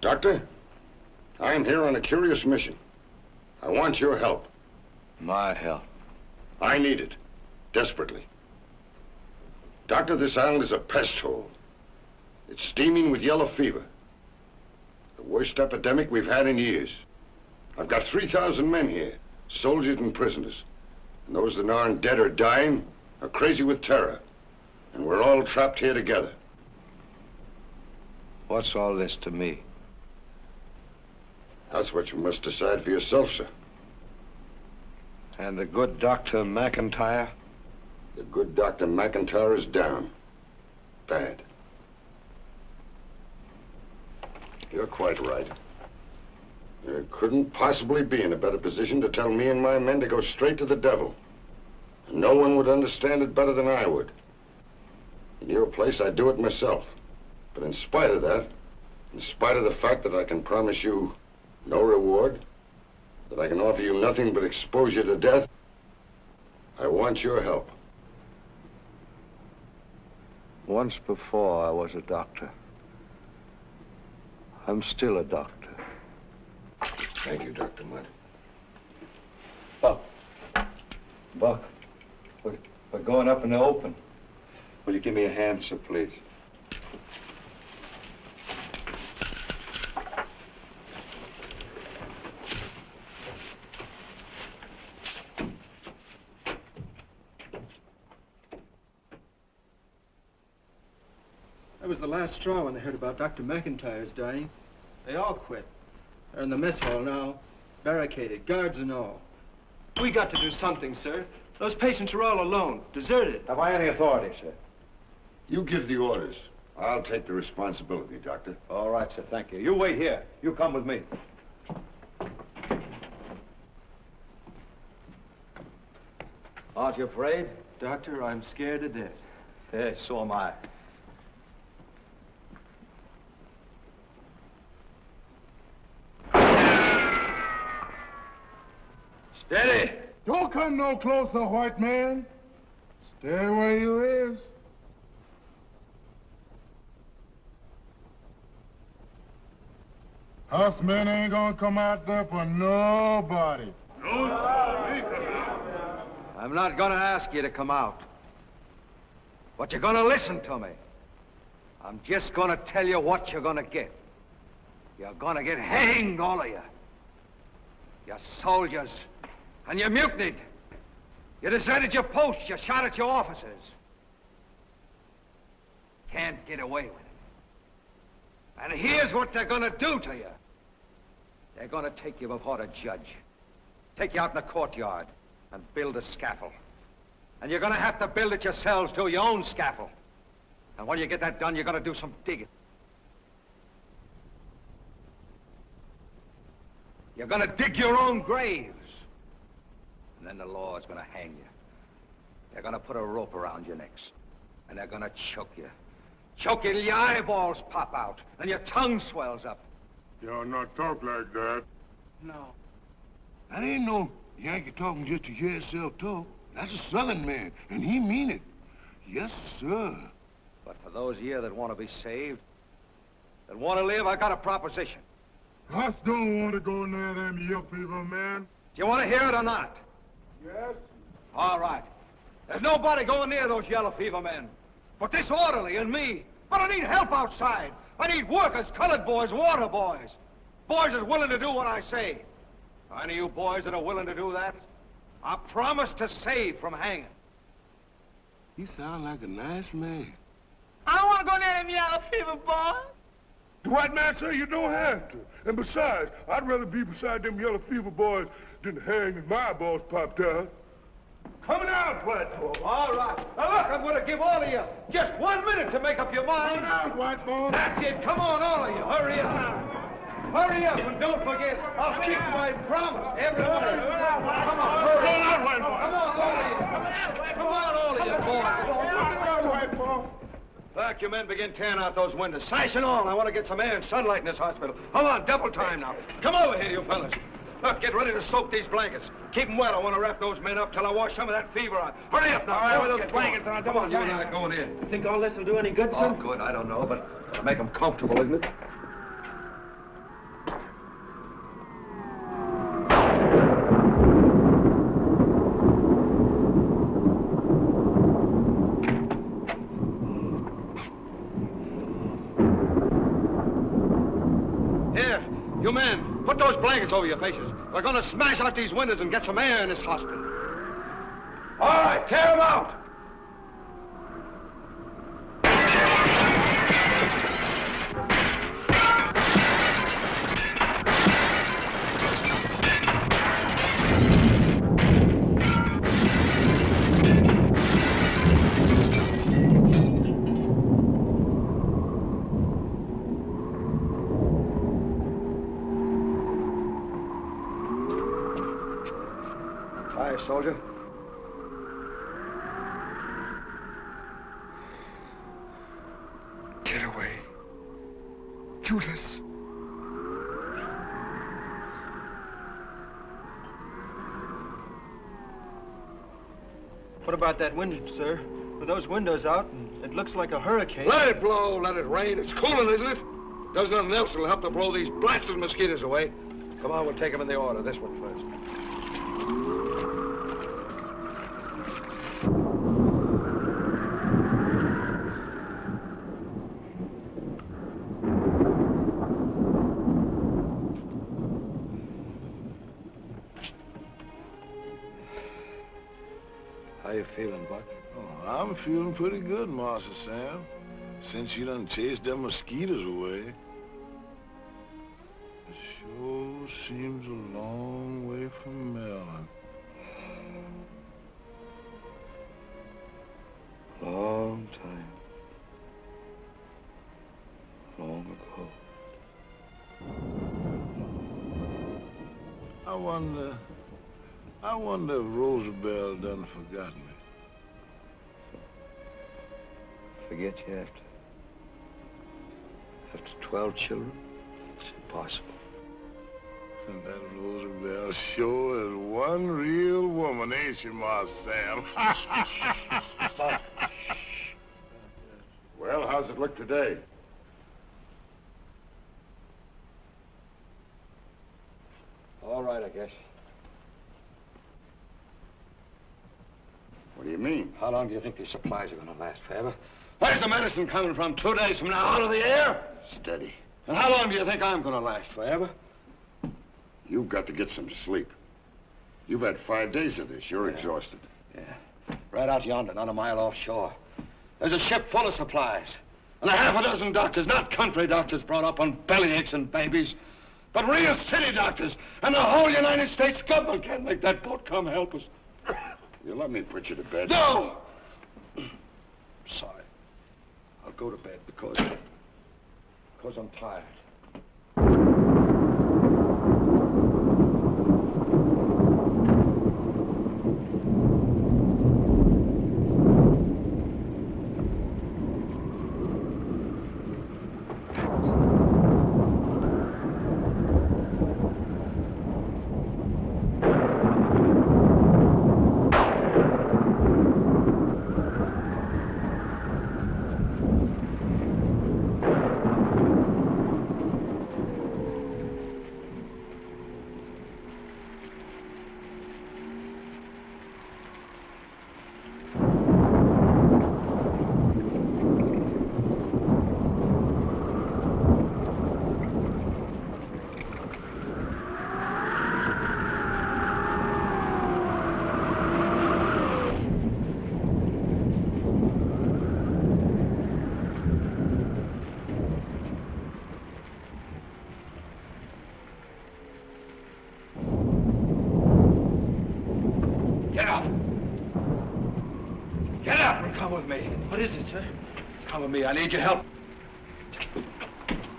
Doctor, I am here on a curious mission. I want your help. My help? I need it. Desperately. Doctor, this island is a pest hole. It's steaming with yellow fever. The worst epidemic we've had in years. I've got 3,000 men here, soldiers and prisoners. And those that aren't dead or dying are crazy with terror. And we're all trapped here together. What's all this to me? That's what you must decide for yourself, sir. And the good Dr. McIntyre? The good Dr. McIntyre is down. Bad. You're quite right. You couldn't possibly be in a better position to tell me and my men to go straight to the devil. And no one would understand it better than I would. In your place, I'd do it myself. But in spite of that, in spite of the fact that I can promise you no reward, that I can offer you nothing but exposure to death, I want your help. Once before, I was a doctor. I'm still a doctor. Thank you, Dr. Mudd. Buck, we're going up in the open. Will you give me a hand, sir, please? That was the last straw when they heard about Dr. McIntyre's dying. They all quit. They're in the mess hall now, barricaded, guards and all. We got to do something, sir. Those patients are all alone, deserted. Have I any authority, sir? You give the orders. I'll take the responsibility, Doctor. All right, sir, thank you. You wait here. You come with me. Aren't you afraid? Doctor, I'm scared to death. Yes, so am I. Steady! Don't come no closer, white man. Stay where you is. Us men ain't gonna come out there for nobody. I'm not gonna ask you to come out. But you're gonna listen to me. I'm just gonna tell you what you're gonna get. You're gonna get hanged, all of you. You're soldiers, and you mutinied. You deserted your post. You shot at your officers. Can't get away with it. And here's what they're gonna do to you. They're gonna take you before a judge. Take you out in the courtyard and build a scaffold. And you're gonna have to build it yourselves, too, your own scaffold. And when you get that done, you're gonna do some digging. You're gonna dig your own graves. And then the law's gonna hang you. They're gonna put a rope around your necks. And they're gonna choke you. Choke you till your eyeballs pop out and your tongue swells up. Y'all not talk like that. No. That ain't no Yankee talking just to hear himself talk. That's a Southern man, and he mean it. Yes, sir. But for those of you that want to be saved, that want to live, I got a proposition. I don't want to go near them yellow fever, man. Do you want to hear it or not? Yes. All right. There's nobody going near those yellow fever men. But this orderly and me. But I need help outside. I need workers, colored boys, water boys. Boys that's willing to do what I say. Any of you boys that are willing to do that, I promise to save from hanging. He sound like a nice man. I don't want to go near them yellow fever boys. The white man say you don't have to. And besides, I'd rather be beside them yellow fever boys than hang and my balls popped out. Coming out, white boy. All right. Now look, I'm going to give all of you just 1 minute to make up your mind. Coming out, white boy. That's it. Come on, all of you. Hurry up. Hurry up, and don't forget, I'll keep my promise. Everybody. Come on, hurry. Come on, all of you. Come on, all of you, boys. White boy. Back, you men begin tearing out those windows. Sash and all. I want to get some air and sunlight in this hospital. Come on, double time now. Come over here, you fellas. Look, get ready to soak these blankets. Keep them wet. I want to wrap those men up till I wash some of that fever out. Hurry up now. All right, those blankets on. Come on, you and I going in. You think all this will do any good, sir? Oh, good. I don't know, but it'll make them comfortable, isn't it? You men, put those blankets over your faces. We're going to smash out these windows and get some air in this hospital. All right, tear them out. Soldier. Get away. Judas. What about that window, sir? With those windows out, and it looks like a hurricane. Let it blow, let it rain. It's cooling, isn't it? There's nothing else that'll help to blow these blasted mosquitoes away. Come on, we'll take them in the order. This one first. How you feeling, Buck? Oh, I'm feeling pretty good, Master Sam. Since you done chased them mosquitoes away. It sure seems a long way from Maryland. Long time. Long ago. I wonder if Rosabelle done forgotten me. Forget you after 12 children? It's impossible. And that Rosabelle sure is one real woman, ain't she, Master Sam? Well, how's it look today? All right, I guess. What do you mean? How long do you think these supplies are going to last, Faber? Where's the medicine coming from? 2 days from now, out of the air? Steady. And how long do you think I'm going to last, Faber? You've got to get some sleep. You've had 5 days of this. You're exhausted. Yeah. Right out yonder, not a mile offshore. There's a ship full of supplies. And a half a dozen doctors, not country doctors brought up on bellyaches and babies, but real city doctors. And the whole United States government can't make that boat come help us. You let me put you to bed? No! Sorry. I'll go to bed because I'm tired. What is it, sir? Come with me. I need your help.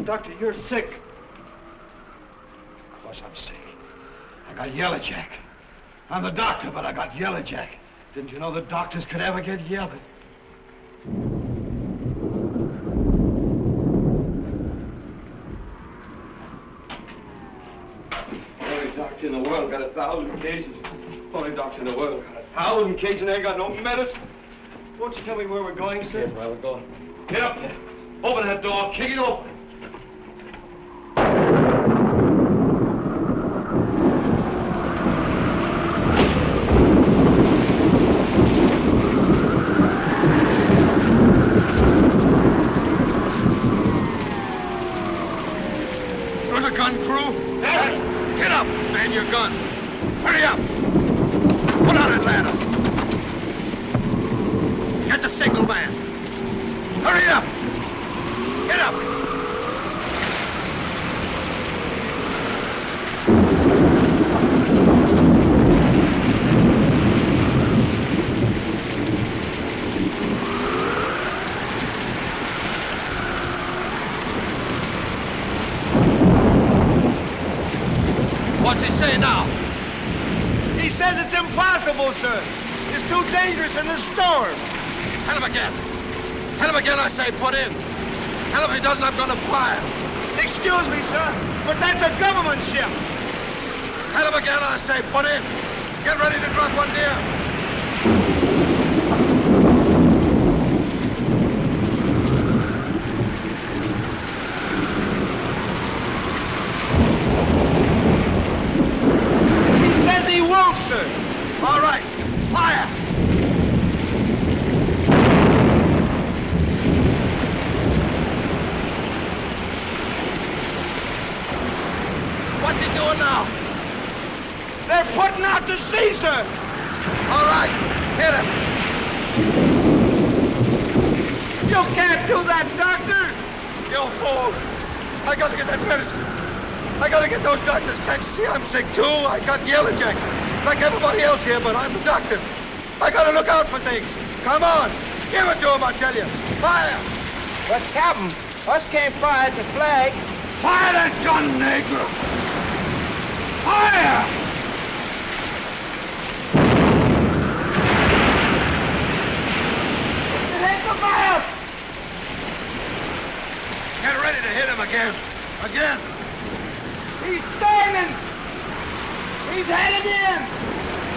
Doctor, you're sick. Of course I'm sick. I got yellow jack. I'm the doctor, but I got yellow jack. Didn't you know that doctors could ever get yellow? Only doctor in the world got 1,000 cases. Only doctor in the world got 1,000 cases and ain't got no medicine. Won't you tell me where we're going, sir? Yeah, where we're going. Get up there. Open that door. Kick it open. There's a gun crew. Yes. Get up. Man your gun. Hurry up. Put on it, ladder. Get the signal man. Hurry up! Get up! What's he say now? He says it's impossible, sir. It's too dangerous in the storm. Tell him again. Tell him again, I say, put in. Tell him he doesn't, I'm going to fire. Excuse me, sir, but that's a government ship. Tell him again, I say, put in. Get ready to drop one near. He says he won't, sir. All right, fire. What's he doing now? They're putting out to sea, sir. All right, hit him. You can't do that, doctor. You fool. I got to get that medicine. I got to get those doctors. Can't you see I'm sick, too? I got yellow jacket, like everybody else here, but I'm the doctor. I got to look out for things. Come on. Give it to him, I tell you. Fire. But, Captain, us can't fire at the flag. Fire that gun, negro! Fire! It ain't the fire! Get ready to hit him again. Again. He's turning! He's headed in!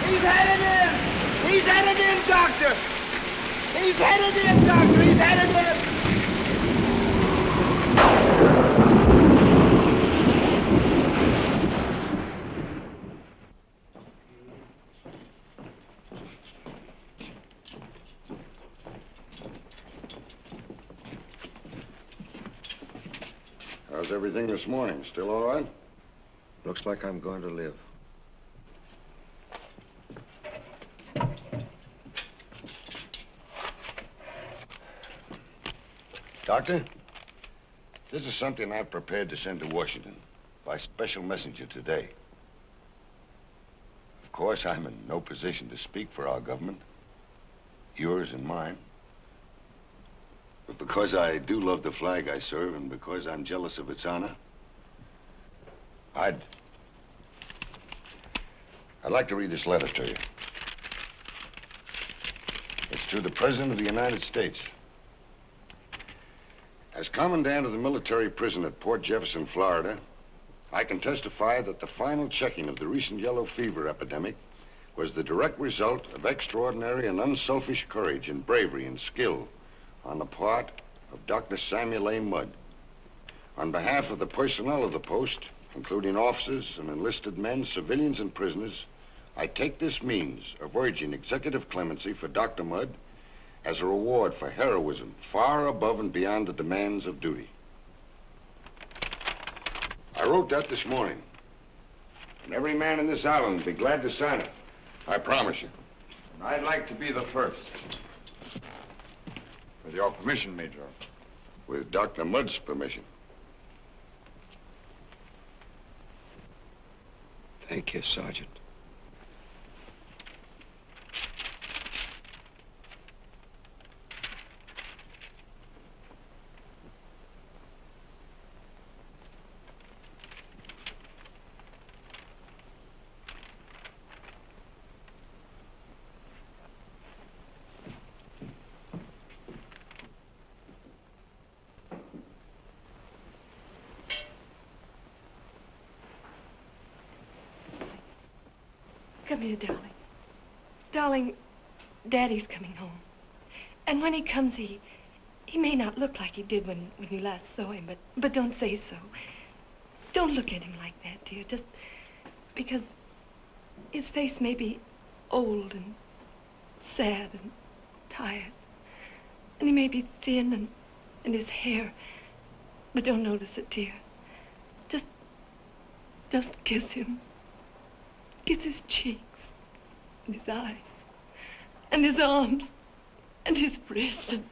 He's headed in! He's headed in, doctor! He's headed in, doctor! He's headed in! How's everything this morning? Still all right? Looks like I'm going to live. Doctor, this is something I've prepared to send to Washington by special messenger today. Of course, I'm in no position to speak for our government, yours and mine. But because I do love the flag I serve and because I'm jealous of its honor, I'd like to read this letter to you. It's to the President of the United States. As Commandant of the military prison at Port Jefferson, Florida, I can testify that the final checking of the recent yellow fever epidemic was the direct result of extraordinary and unselfish courage and bravery and skill on the part of Dr. Samuel A. Mudd. On behalf of the personnel of the post, including officers and enlisted men, civilians, and prisoners, I take this means of urging executive clemency for Dr. Mudd as a reward for heroism far above and beyond the demands of duty. I wrote that this morning, and every man in this island will be glad to sign it. I promise you. And I'd like to be the first. With your permission, Major. With Dr. Mudd's permission. Thank you, Sergeant. Come here, darling. Darling, Daddy's coming home. And when he comes, he may not look like he did when you last saw him, but don't say so. Don't look at him like that, dear, just because his face may be old and sad and tired. And he may be thin and his hair, but don't notice it, dear. Just kiss him. Kiss his cheeks, and his eyes, and his arms, and his breasts, and...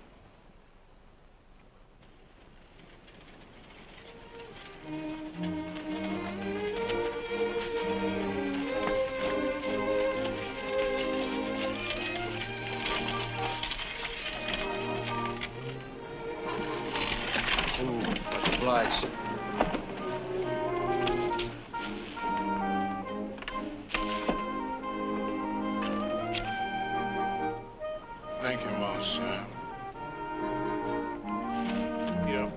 Much obliged. Thank you, boss. Yep.